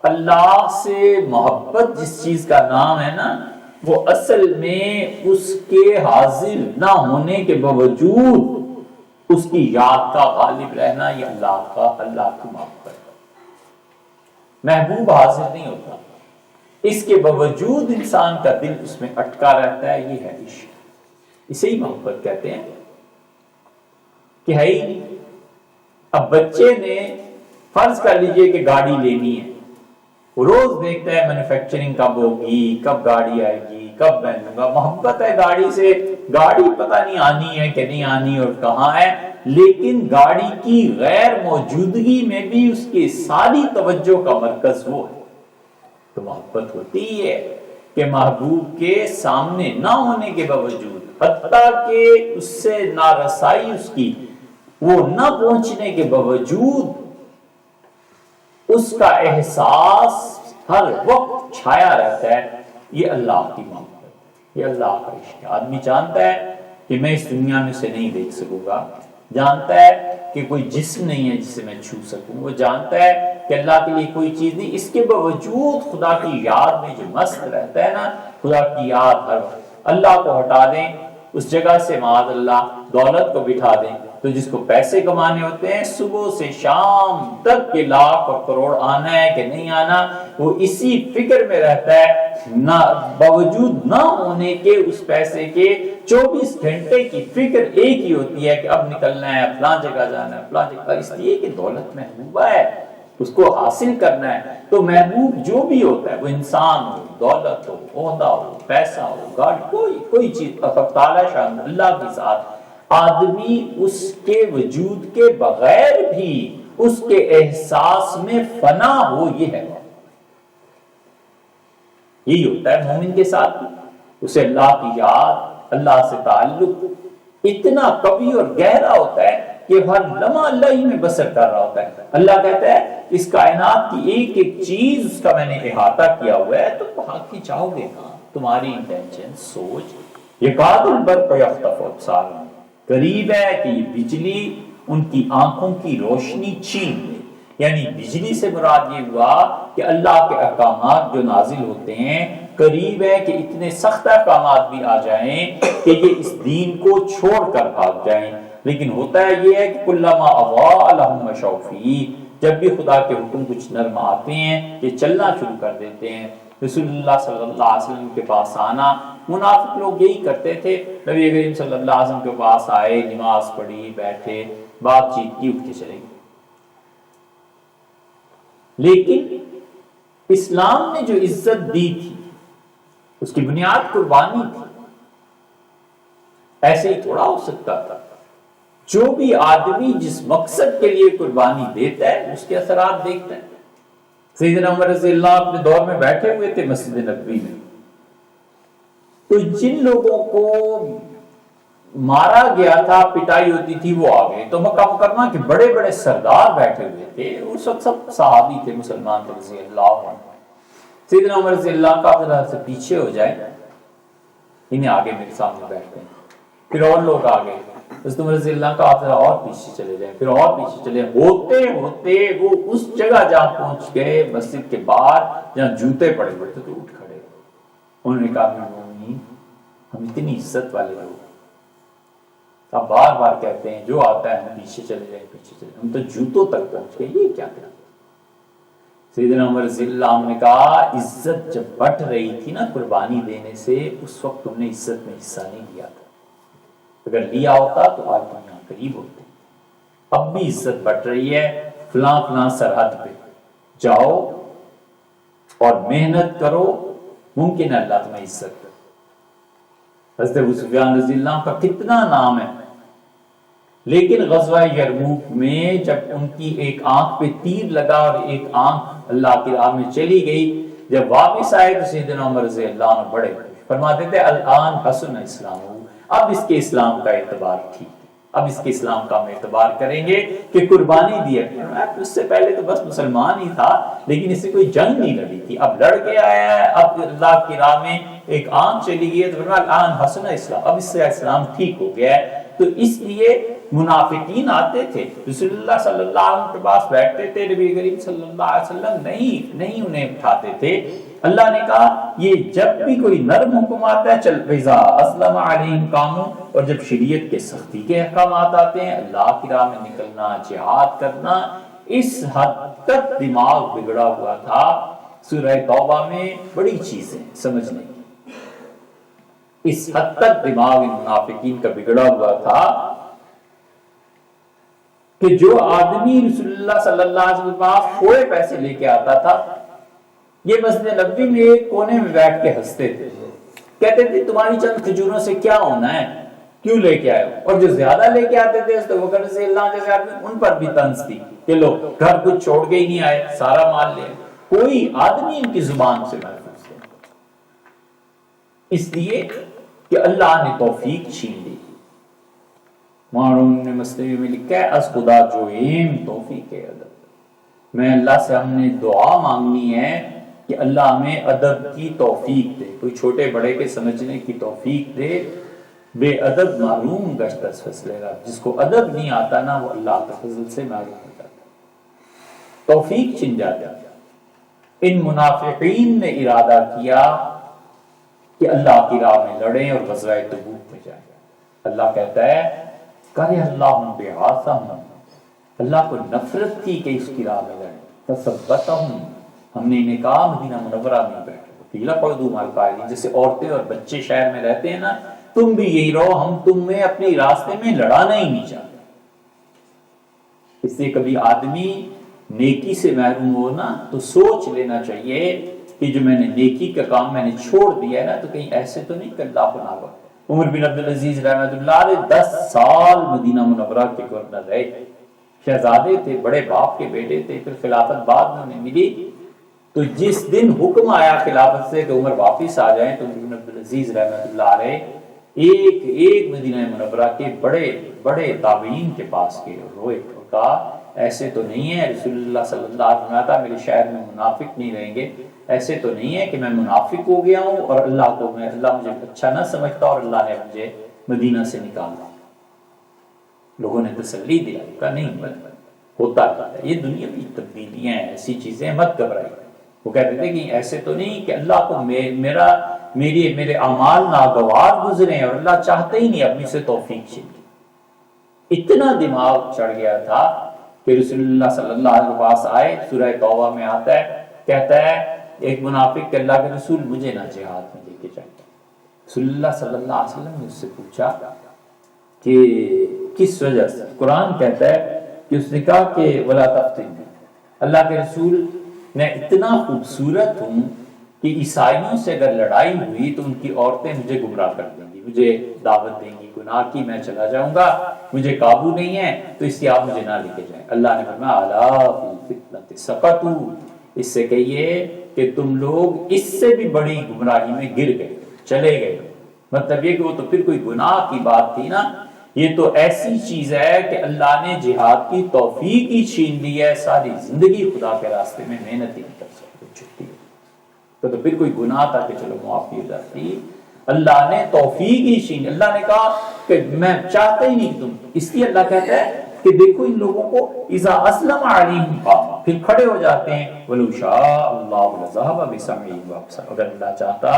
S1: اللہ سے محبت جس چیز کا نام ہے نا، وہ اصل میں اس کے حاضر نہ ہونے کے باوجود اس کی یاد کا غالب رہنا، یہ اللہ کی محبت ہے۔ محبوب حاضر نہیں ہوتا، اس کے باوجود انسان کا دل اس میں اٹکا رہتا ہے، یہ ہے عشق، اسے ہی محبت کہتے ہیں کہ ہے ہی نہیں۔ اب بچے نے فرض کر لیجئے کہ گاڑی لینی ہے، وہ روز دیکھتا ہے مینوفیکچرنگ کب ہوگی، کب گاڑی آئے گی، کب میں لوں گا، محبت ہے گاڑی سے، گاڑی پتہ نہیں آنی ہے کہ نہیں آنی اور کہاں ہے، لیکن گاڑی کی غیر موجودگی میں بھی اس کی ساری توجہ کا مرکز وہ ہے۔ تو محبت ہوتی ہے کہ محبوب کے سامنے نہ ہونے کے باوجود، حتیٰ کہ اس سے نارسائی اس کی وہ نہ پہنچنے کے باوجود، اس کا احساس ہر وقت چھایا رہتا ہے، یہ اللہ کی محبت، یہ اللہ کا عشق۔ آدمی جانتا ہے کہ میں اس دنیا میں سے نہیں دیکھ سکوں گا، جانتا ہے کہ کوئی جسم نہیں ہے جسے میں چھو سکوں، وہ جانتا ہے کہ اللہ کے لیے کوئی چیز نہیں، اس کے باوجود خدا کی یاد میں جو مست رہتا ہے نا، خدا کی یاد ہر وقت۔ اللہ کو ہٹا دیں اس جگہ سے، معاذ اللہ دولت کو بٹھا دیں، تو جس کو پیسے کمانے ہوتے ہیں صبح سے شام تک کے لاکھ اور کروڑ آنا ہے کہ نہیں آنا، وہ اسی فکر میں رہتا ہے، نہ باوجود نہ ہونے کے اس پیسے کے 24 گھنٹے کی فکر ایک ہی ہوتی ہے کہ اب نکلنا ہے، فلاں جگہ جانا ہے، فلاں جگہ، اس لیے کہ دولت محبوبہ ہے، اس کو حاصل کرنا ہے۔ تو محبوب جو بھی ہوتا ہے، وہ انسان ہو، دولت ہو، عہدہ ہو، پیسہ ہو، گاڑی، کوئی چیز، تعالی شان اللہ کی ذات، آدمی اس کے وجود کے بغیر بھی اس کے احساس میں فنا ہو، یہ ہے یہی ہوتا ہے مومن کے ساتھ، اسے اللہ کی یاد، اللہ سے تعلق اتنا قوی اور گہرا ہوتا ہے کہ ہر لمحہ اللہ ہی میں بسر کر رہا ہوتا ہے۔ اللہ کہتا ہے اس کائنات کی ایک ایک چیز اس کا میں نے احاطہ کیا ہوا ہے، تم وہاں کی چاہو گے کہاں؟ تمہاری انٹینشن، سوچ۔ یکاد البرق یخطف ابصارهم، قریب ہے کہ یہ بجلی ان کی آنکھوں کی روشنی چھین لے۔ یعنی بجلی سے مراد یہ ہوا کہ اللہ کے احکامات جو نازل ہوتے ہیں، قریب ہے کہ اتنے سخت احکامات بھی آ جائیں کہ یہ اس دین کو چھوڑ کر بھاگ جائیں۔ لیکن ہوتا ہے یہ ہے کہ کلما اضاء لهم مشوا فیہ، جب بھی خدا کے حکم کچھ نرم آتے ہیں یہ چلنا شروع کر دیتے ہیں۔ رسول اللہ صلی اللہ علیہ وسلم کے پاس آنا، منافق لوگ یہی کرتے تھے، نبی کریم صلی اللہ علیہ وسلم کے پاس آئے، نماز پڑھی، بیٹھے، بات چیت کی، اٹھ کے چلے گئے۔ لیکن اسلام نے جو عزت دی تھی اس کی بنیاد قربانی تھی۔ ایسے ہی تھوڑا ہو سکتا تھا؟ جو بھی آدمی جس مقصد کے لیے قربانی دیتا ہے اس کے اثرات دیکھتا ہے۔ سیدنا عمر رضی اللہ اپنے دور میں بیٹھے ہوئے تھے مسجد نبوی میں، تو جن لوگوں کو مارا گیا تھا، پٹائی ہوتی تھی، وہ آ گئے۔ تو مکہ مکرمہ کے بڑے بڑے سردار بیٹھے ہوئے تھے، اس وقت سب صحابی تھے، مسلمان تھے رضی اللہ عنہ۔ سیدنا عمر رضی اللہ کا ذرا سے پیچھے ہو جائے، انہیں آگے میرے سامنے بیٹھتے ہیں۔ پھر اور لوگ آ گئے، حضرت عمر رضی اللہ کا آپ ذرا اور پیچھے چلے جائیں، پھر اور پیچھے چلے، ہوتے ہوتے وہ اس جگہ جہاں پہنچ گئے مسجد کے باہر جہاں جوتے پڑے ہوئے تھے، تو اٹھ کھڑے۔ انہوں نے کہا ہم اتنی عزت والے لوگ، آپ بار بار کہتے ہیں جو آتا ہے ہم پیچھے چلے جائیں، پیچھے چلے جائیں، ہم تو جوتوں تک پہنچ گئے، یہ کیا کریں؟ سیدنا عمر رضی اللہ عنہ نے کہا عزت جب بٹ رہی تھی نا قربانی دینے سے، اس وقت تم نے عزت میں حصہ نہیں لیا تھا، اگر لیا ہوتا تو آج تم یہاں قریب ہوتے۔ اب بھی عزت بٹ رہی ہے، فلاں فلاں سرحد پہ جاؤ اور محنت کرو، ممکن ہے اللہ تمہیں عزت کرے۔ حضرت ابو سفیان رضی اللہ عنہ کا کتنا نام ہے، لیکن غزوہ یرموک میں جب ان کی ایک آنکھ پہ تیر لگا اور ایک آنکھ اللہ کی راہ میں چلی گئی، جب واپس آئے تو سیدنا عمر رضی اللہ عنہ بڑے فرماتے تھے الان حسن اسلام، اب اس کے اسلام کا اعتبار ٹھیک، اب اس کے اسلام کا ہم اعتبار کریں گے کہ قربانی دی ہے۔ اس سے پہلے تو بس مسلمان ہی تھا، لیکن اس سے کوئی جنگ نہیں لڑی تھی، اب لڑ کے آیا ہے، اب اللہ کی راہ میں ایک آنکھ چلی گئی ہے، تو فرمایا الان حسن اسلام، اب اس سے اسلام ٹھیک ہو گیا ہے۔ تو اس لیے منافقین آتے تھے، رسول اللہ صلی اللہ علیہ وسلم کے پاس بیٹھتے تھے، نبی کریم صلی اللہ علیہ وسلم نہیں انہیں اٹھاتے تھے۔ اللہ نے کہا یہ جب بھی کوئی نرم حکم آتا ہے، چل فیضا اسلم علیہم قاموا، اور جب شریعت کے سختی کے احکامات آتے ہیں، اللہ کی راہ میں نکلنا، جہاد کرنا، اس حد تک دماغ بگڑا ہوا تھا۔ سورہ توبہ میں بڑی چیزیں سمجھنے کی، اس حد تک دماغ منافقین کا بگڑا ہوا تھا کہ جو آدمی رسول اللہ صلی اللہ علیہ وسلم کے پاس تھوڑے پیسے لے کے آتا تھا، یہ مسجد نبوی میں ایک کونے میں بیٹھ کے ہنستے تھے، کہتے تھے تمہاری چند کھجوروں سے کیا ہونا ہے، کیوں لے کے آئے ہو؟ اور جو زیادہ لے کے آتے تھے تو بکر رضی اللہ جیسے آدمی، ان پر بھی طنز تھی کہ لو گھر کچھ چھوڑ کے ہی نہیں آئے، سارا مال لے۔ کوئی آدمی ان کی زبان سے محفوظ نہیں، اس لیے کہ اللہ نے توفیق چھین لی۔ معروم نے مسنوی میں لکھا ہے از خدا جو ایم توفیق ادب، میں اللہ سے ہم نے دعا مانگنی ہے کہ اللہ ہمیں ادب کی توفیق دے، کوئی چھوٹے بڑے کے سمجھنے کی توفیق دے۔ بے ادب معروم گشت از فضلے گا، جس کو ادب نہیں آتا نا وہ اللہ کے فضل سے محروم ہو جاتا، توفیق چھن جاتا۔ ان منافقین نے ارادہ کیا کہ اللہ کی راہ میں لڑیں اور غزوہ تبوک میں جائیں۔ اللہ کہتا ہے کرے اللہ بعاثہم، اللہ کو نفرت تھی کہ اس کی راہ میں لڑیں، فثبتہم، ہم نے انہیں کہا مدینہ منورہ میں بیٹھو، قیل اقعدوا مع القاعدین، جیسے عورتیں اور بچے شہر میں رہتے ہیں نا، تم بھی یہی رہو، ہم تم میں اپنے راستے میں لڑانا ہی نہیں چاہتے۔ اس سے کبھی آدمی نیکی سے محروم ہو نا تو سوچ لینا چاہیے کہ جو میں نے نیکی کا کام میں نے چھوڑ دیا ہے نا، تو کہیں ایسے تو نہیں کہ اللہ کو ناگا۔ عمر بن عبدالعزیز رحمۃ اللہ علیہ 10 سال مدینہ منورہ کے گورنر رہے، شہزادے تھے، بڑے باپ کے بیٹے تھے، پھر خلافت بعد میں انہیں ملی، تو جس دن حکم آیا خلافت سے کہ عمر واپس آ جائیں، تو ابن عبدالعزیز رحمۃ اللہ علیہ ایک مدینہ منورہ کے بڑے بڑے تابعین کے پاس گئے اور روئے اور کہا ایسے تو نہیں ہے، رسول اللہ صلی اللہ علیہ وسلم تھا میرے شہر میں منافق نہیں رہیں گے، ایسے تو نہیں ہے کہ میں منافق ہو گیا ہوں اور اللہ مجھے اچھا نہ سمجھتا اور اللہ نے مجھے مدینہ سے نکالا۔ لوگوں نے تسلی دیا کہ نہیں ہوتا ہے، یہ دنیا کی تبدیلیاں ہیں، ایسی چیزیں مت گھبرائیے۔ وہ کہتے تھے کہ ایسے تو نہیں کہ اللہ کو میرے اعمال ناگوار گزرے اور اللہ چاہتے ہی نہیں اپنی سے توفیق چھین۔ اتنا دماغ چڑھ گیا تھا کہ رسول اللہ صلی اللہ علیہ وسلم کے پاس آئے، سورہ توبہ میں آتا ہے، کہتا ہے ایک منافق کہ اللہ کے رسول مجھے نہ جہاد میں لے کے جائیں۔ رسول اللہ صلی اللہ علیہ وسلم نے اس سے پوچھا کہ کس وجہ سے؟ قرآن کہتا ہے کہ اس نے کہا کہ ولا تفتنی، اللہ کے رسول میں اتنا خوبصورت ہوں کہ عیسائیوں سے اگر لڑائی ہوئی تو ان کی عورتیں مجھے گمراہ کر دیں گی، مجھے دعوت دیں گی گناہ کی، میں چلا جاؤں گا، مجھے قابو نہیں ہے، تو اس لیے آپ مجھے نہ لے کے جائیں۔ اللہ نے فرمایا الا فی الفتنۃ سقطوا، اس سے کہیے کہ تم لوگ اس سے بھی بڑی گمراہی میں گر گئے، چلے گئے۔ مطلب یہ کہ وہ تو پھر کوئی گناہ کی بات تھی نا، یہ تو ایسی چیز ہے کہ اللہ نے جہاد کی توفیق ہی چھین لی ہے، ساری زندگی خدا کے راستے میں محنت ہی نہیں کر سکتے، چھٹی تو پھر کوئی گناہ تھا کہ چلو معافی ہو جاتی، اللہ نے توفیق ہی چھین۔ اللہ نے کہا کہ میں چاہتا ہی نہیں تم، اس لیے اللہ کہتا ہے کہ دیکھو ان لوگوں کو اذا اسلم علیہم قام، پھر کھڑے ہو جاتے ہیں، ولو شاء اللہ لذهب بسمعهم وابصارهم، اگر اللہ چاہتا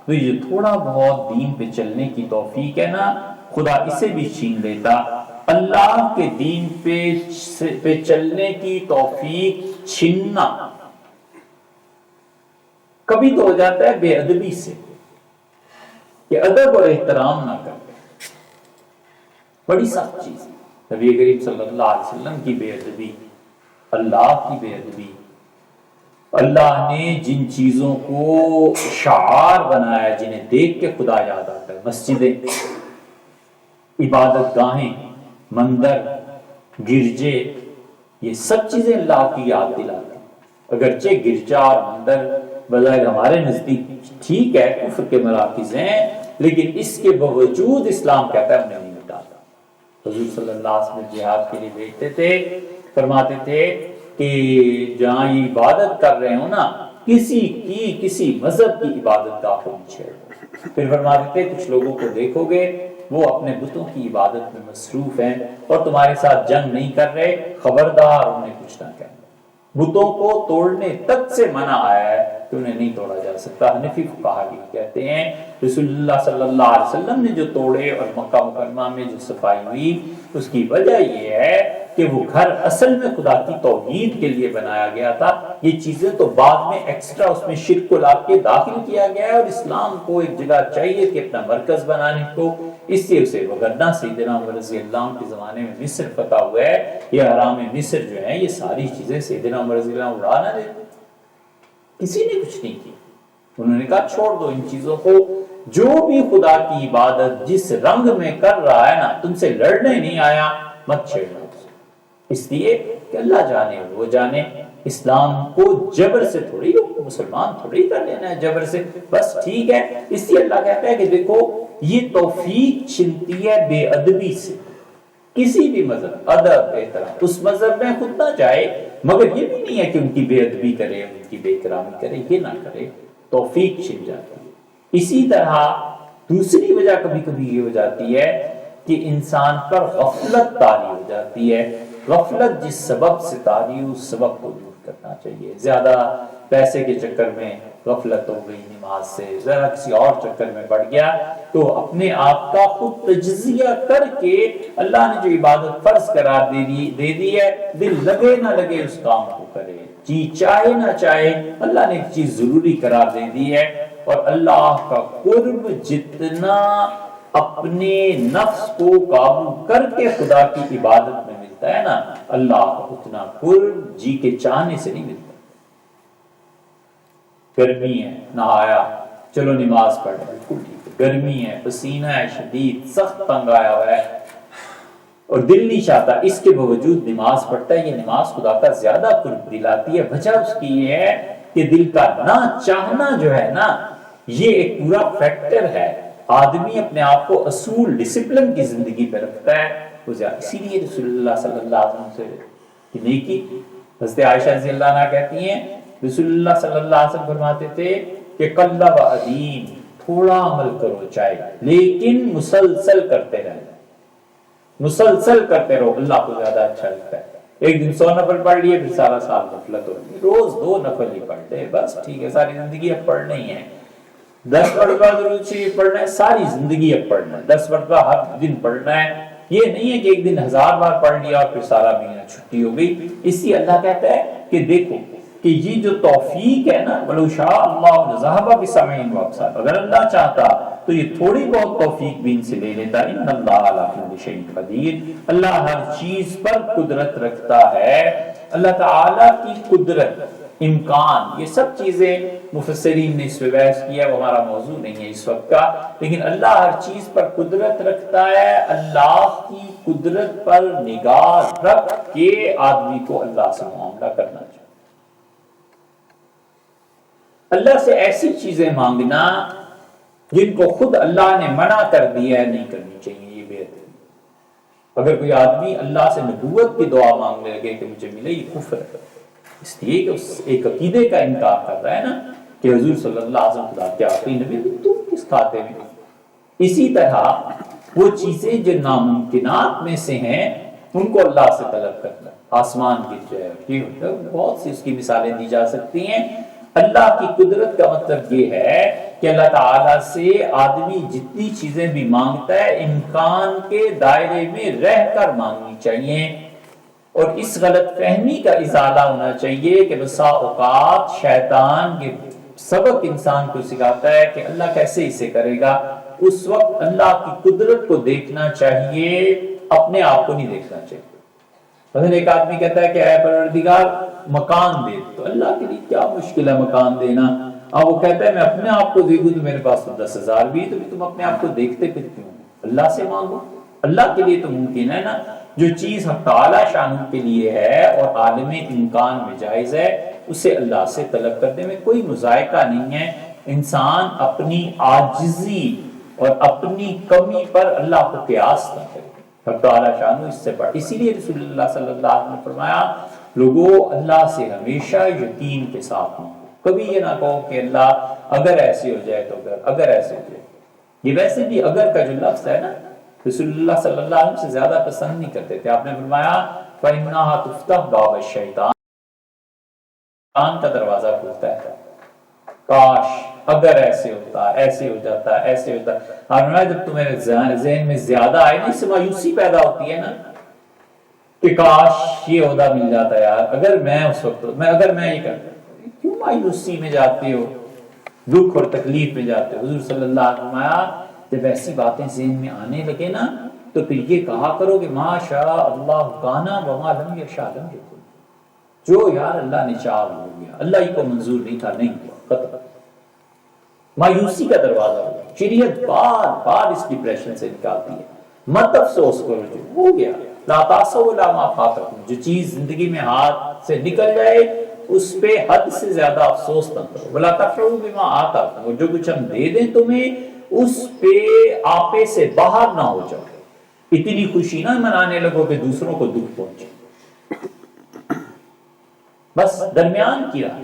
S1: تو یہ تھوڑا بہت دین پہ چلنے کی توفیق ہے نا، خدا اسے بھی چھین لیتا۔ اللہ کے دین پہ چلنے کی توفیق چھیننا کبھی تو ہو جاتا ہے بے ادبی سے، کہ ادب اور احترام نہ کرتے، بڑی سخت چیز ہے۔ نبی کریم صلی اللہ علیہ وسلم کی بے ادبی، اللہ کی بے ادبی، اللہ نے جن چیزوں کو شعار بنایا جنہیں دیکھ کے خدا یاد آتا ہے، مسجدیں، عبادت گاہیں، مندر، گرجے، یہ سب چیزیں اللہ کی یاد دلاتی ہیں۔ اگرچہ گرجا اور مندر بظاہر ہمارے نزدیک ٹھیک ہے، کفر کے مراکز ہیں، لیکن اس کے باوجود اسلام کہتا ہے انہیں نہیں مٹاتا۔ حضور صلی اللہ علیہ وسلم جہاد کے لیے بھیجتے تھے، فرماتے تھے کہ جہاں یہ عبادت کر رہے ہو نا، کسی مذہب کی عبادت گاہ کو نہیں چھیڑو۔ پھر فرماتے تھے کچھ لوگوں کو دیکھو گے وہ اپنے بتوں کی عبادت میں مصروف ہیں اور تمہارے ساتھ جنگ نہیں کر رہے، خبردار انہیں کچھ نہ کہنا۔ بتوں کو توڑنے تک سے منع آیا ہے کہ انہیں نہیں توڑا جا سکتا۔ حنفی فقہا کہتے ہیں رسول اللہ صلی اللہ علیہ وسلم نے جو توڑے اور مکہ مکرمہ میں جو صفائی ہوئی، اس کی وجہ یہ ہے کہ وہ گھر اصل میں خدا کی توحید کے لیے بنایا گیا تھا، یہ چیزیں تو بعد میں ایکسٹرا اس میں شرک کو لا کے داخل کیا گیا ہے، اور اسلام کو ایک جگہ چاہیے کہ اپنا مرکز بنانے کو، اس سے اسے وگرنہ سیدنا عمر رضی اللہ عنہ کے زمانے میں مصر فتح ہوا ہے، یہ حرام مصر جو ہے، یہ ساری چیزیں سیدنا عمر رضی اللہ عنہ اڑا نہ دے، کسی نے کچھ نہیں کی۔ انہوں نے کہا چھوڑ دو ان چیزوں کو، جو بھی خدا کی عبادت جس رنگ میں کر رہا ہے نا، تم سے لڑنے نہیں آیا، مت چھیڑنا، اس لیے کہ اللہ جانے اور وہ جانے۔ اسلام کو جبر سے تھوڑی، مسلمان تھوڑی کر لینا ہے جبر سے، بس ٹھیک ہے۔ اس لیے اللہ کہتا ہے کہ دیکھو یہ توفیق چھنتی ہے بے ادبی سے، کسی بھی مذہب، ادب احترام، اس مذہب میں خود نہ جائے، مگر یہ بھی نہیں ہے کہ ان کی بے ادبی کرے، ان کی بے احترامی کرے، یہ نہ کرے، توفیق چھن جاتی ہے۔ اسی طرح دوسری وجہ کبھی کبھی یہ ہو جاتی ہے کہ انسان پر غفلت طاری ہو جاتی ہے۔ غفلت جس سبب سے طاری، اس سبب کو دور کرنا چاہیے۔ زیادہ پیسے کے چکر میں غفلت ہو گئی نماز سے، ذرا کسی اور چکر میں پڑ گیا، تو اپنے آپ کا خود تجزیہ کر کے اللہ نے جو عبادت فرض قرار دے دی ہے، دل لگے نہ لگے اس کام کو کرے، جی چاہے نہ چاہے، اللہ نے ایک چیز ضروری قرار دے دی ہے، اور اللہ کا قرب جتنا اپنے نفس کو قابو کر کے خدا کی عبادت میں ملتا ہے نا، اللہ کا اتنا قرب جی کے چاہنے سے نہیں ملتا۔ گرمی ہے، نہایا، چلو نماز پڑھ، بالکل ٹھیک ہے، گرمی ہے، پسینہ ہے شدید، سخت تنگ آیا ہوا ہے، اور دل نہیں چاہتا، اس کے باوجود نماز پڑھتا ہے، یہ نماز خدا کا زیادہ قرب دلاتی ہے۔ وجہ اس کی یہ ہے کہ دل کا نہ چاہنا جو ہے نا، یہ ایک پورا فیکٹر ہے۔ آدمی اپنے آپ کو اصول ڈسپلن کی زندگی پہ رکھتا ہے وہ زیادہ، اسی لیے رسول اللہ صلی اللہ علیہ وسلم سے نیکی، حضرت عائشہ رضی اللہ عنہ کہتی ہیں رسول اللہ صلی اللہ علیہ وسلم فرماتے تھے کہ قل و ادیم، تھوڑا عمل کرو چاہے لیکن مسلسل کرتے رہنا، مسلسل کرتے رہو، اللہ کو زیادہ اچھا لگتا ہے۔ ایک دن 100 نفل پڑھ لیے پھر سارا سال غفلت ہو رہی ہے، روز 2 نفل ہی پڑھتے ہیں بس، ٹھیک ہے ساری زندگی اب پڑھنا ہی ہے، 10 مرتبہ درود شریف پڑھنا ہے، ساری زندگی اب پڑھنا ہے، 10 مرتبہ ہر دن پڑھنا ہے۔ یہ نہیں ہے کہ ایک دن 1000 بار پڑھ لیا اور پھر سارا مہینہ چھٹی ہو گئی۔ اس لیے اللہ کہتا ہے کہ دیکھو کہ یہ جو توفیق ہے نا، وَلَوْ شَاءَ اللَّهُ لَذَهَبَ بِسَمْعِهِمْ وَأَبْصَارِهِمْ، اگر اللہ چاہتا تو یہ تھوڑی بہت توفیق بھی ان سے لے لیتا۔ ان اللہ علی کل شیء قدیر، اللہ ہر چیز پر قدرت رکھتا ہے۔ اللہ تعالی کی قدرت، امکان، یہ سب چیزیں مفسرین نے اس پہ بحث کیا، وہ ہمارا موضوع نہیں ہے اس وقت کا، لیکن اللہ ہر چیز پر قدرت رکھتا ہے۔ اللہ کی قدرت پر نگاہ رکھ کے آدمی کو اللہ سے معاملہ کرنا چاہیے۔ اللہ سے ایسی چیزیں مانگنا جن کو خود اللہ نے منع کر دیا ہے نہیں کرنی چاہیے، یہ بہتر۔ اگر کوئی آدمی اللہ سے نبوت کی دعا مانگنے لگے کہ مجھے ملے، یہ کفر ہے، اس لیے کہ اس ایک عقیدے کا انکار کر رہا ہے نا کہ حضور صلی اللہ علیہ وسلم خدا کے آخری نبی، تم کس کھاتے میں۔ اسی طرح وہ چیزیں جو ناممکنات میں سے ہیں ان کو اللہ سے طلب کرنا، آسمان گر جائے، بہت سی اس کی مثالیں دی جا سکتی ہیں۔ اللہ کی قدرت کا مطلب یہ ہے کہ اللہ تعالیٰ سے آدمی جتنی چیزیں بھی مانگتا ہے امکان کے دائرے میں رہ کر مانگنی چاہیے، اور اس غلط فہمی کا ازالہ ہونا چاہیے کہ بسا اوقات شیطان کے سبق انسان کو سکھاتا ہے کہ اللہ کیسے اسے کرے گا۔ اس وقت اللہ کی قدرت کو دیکھنا چاہیے، اپنے آپ کو نہیں دیکھنا چاہیے۔ مثلا ایک آدمی کہتا ہے کہ اے پروردگار مکان دے، تو اللہ کے لیے کیا مشکل ہے مکان دینا؟ اب وہ کہتا ہے میں اپنے آپ کو دیکھوں تو میرے پاس 10,000 بھی ہے، تو تم اپنے آپ کو دیکھتے پھرتے ہو، اللہ سے مانگو، اللہ کے لیے تو ممکن ہے نا۔ جو چیز حق تعالی شان کے لیے ہے اور عالم امکان میں جائز ہے، اسے اللہ سے طلب کرنے میں کوئی مذائقہ نہیں ہے۔ انسان اپنی عاجزی اور اپنی کمی پر اللہ کو قیاس نہ کرے، حق تعالی شان اس سے بڑھ۔ اسی لیے رسول اللہ صلی اللہ علیہ وسلم نے فرمایا لوگوں اللہ سے ہمیشہ یقین کے ساتھ مانگو، کبھی یہ نہ کہو کہ اللہ اگر ایسے ہو جائے تو اگر ایسے ہو جائے۔ یہ ویسے بھی اگر کا جو لفظ ہے نا رسول اللہ صلی اللہ علیہ وسلم سے زیادہ پسند نہیں کرتے تھے۔ آپ نے فرمایا فَإِنَّهَا تُفْتَحُ بَابَ الشَّيْطَانِ، شیطان کا دروازہ کھلتا ہے، کاش اگر ایسے ہوتا، ایسے ہو جاتا، ایسے ہوتا۔ اور جب تمہیں ذہن میں زیادہ آئے نا، اس سے مایوسی پیدا ہوتی ہے نا کہ کاش یہ عہدہ مل جاتا یار، اگر میں اس وقت اگر میں یہ کرتا۔ کیوں مایوسی میں جاتے ہو، دکھ اور تکلیف میں جاتے ہو؟ حضور صلی اللہ علیہ وسلم فرمایا جب ایسی باتیں ذہن میں آنے لگے نا تو پھر یہ کہا کرو کہ ما شاء اللہ کانا وما لم یشاء لم یکن، جو یار اللہ نے چاہا ہو گیا، اللہ ہی کو منظور نہیں تھا نہیں ہوا، ختم۔ مایوسی کا دروازہ ہو، شریعت بار بار اس ڈپریشن سے نکالتی ہے۔ مت افسوس کرو جو ہو گیا، لا تاسو لا ما فاتکم، جو چیز زندگی میں ہاتھ سے نکل جائے اس پہ حد سے زیادہ افسوس نہ کرو۔ ولا تفرحوا بما آتاکم، جو کچھ ہم دے دیں تمہیں اس پہ آپے سے باہر نہ ہو جاؤ، اتنی خوشی نہ منانے لگو کہ دوسروں کو دکھ پہنچے۔ بس درمیان کی راہ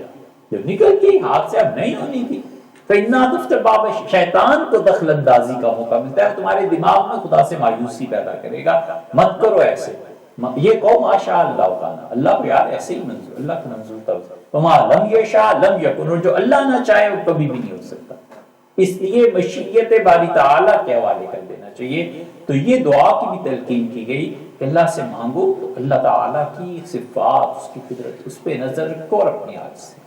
S1: جو نکل کے ہاتھ سے اب نہیں ہونی تھی، فَإِنَّا تُفْتَحُ بَابَ، شیطان کو دخل اندازی کا موقع ملتا ہے، تمہارے دماغ میں خدا سے مایوسی پیدا کرے گا، مت کرو ایسے، یہ کہو ماشاء اللہ کانا، اللہ کو یار ایسے ہی منظور، اللہ کو منظور تھا، وما لم یشاء لم یکن، اور جو اللہ نہ چاہے وہ کبھی بھی نہیں ہو سکتا۔ اس لیے مشیت باری تعالیٰ کے حوالے کر دینا چاہیے۔ تو یہ دعا کی بھی تلقین کی گئی کہ اللہ سے مانگو تو اللہ تعالیٰ کی صفات، اس کی قدرت، اس پہ نظر رکھو اور اپنی آج سے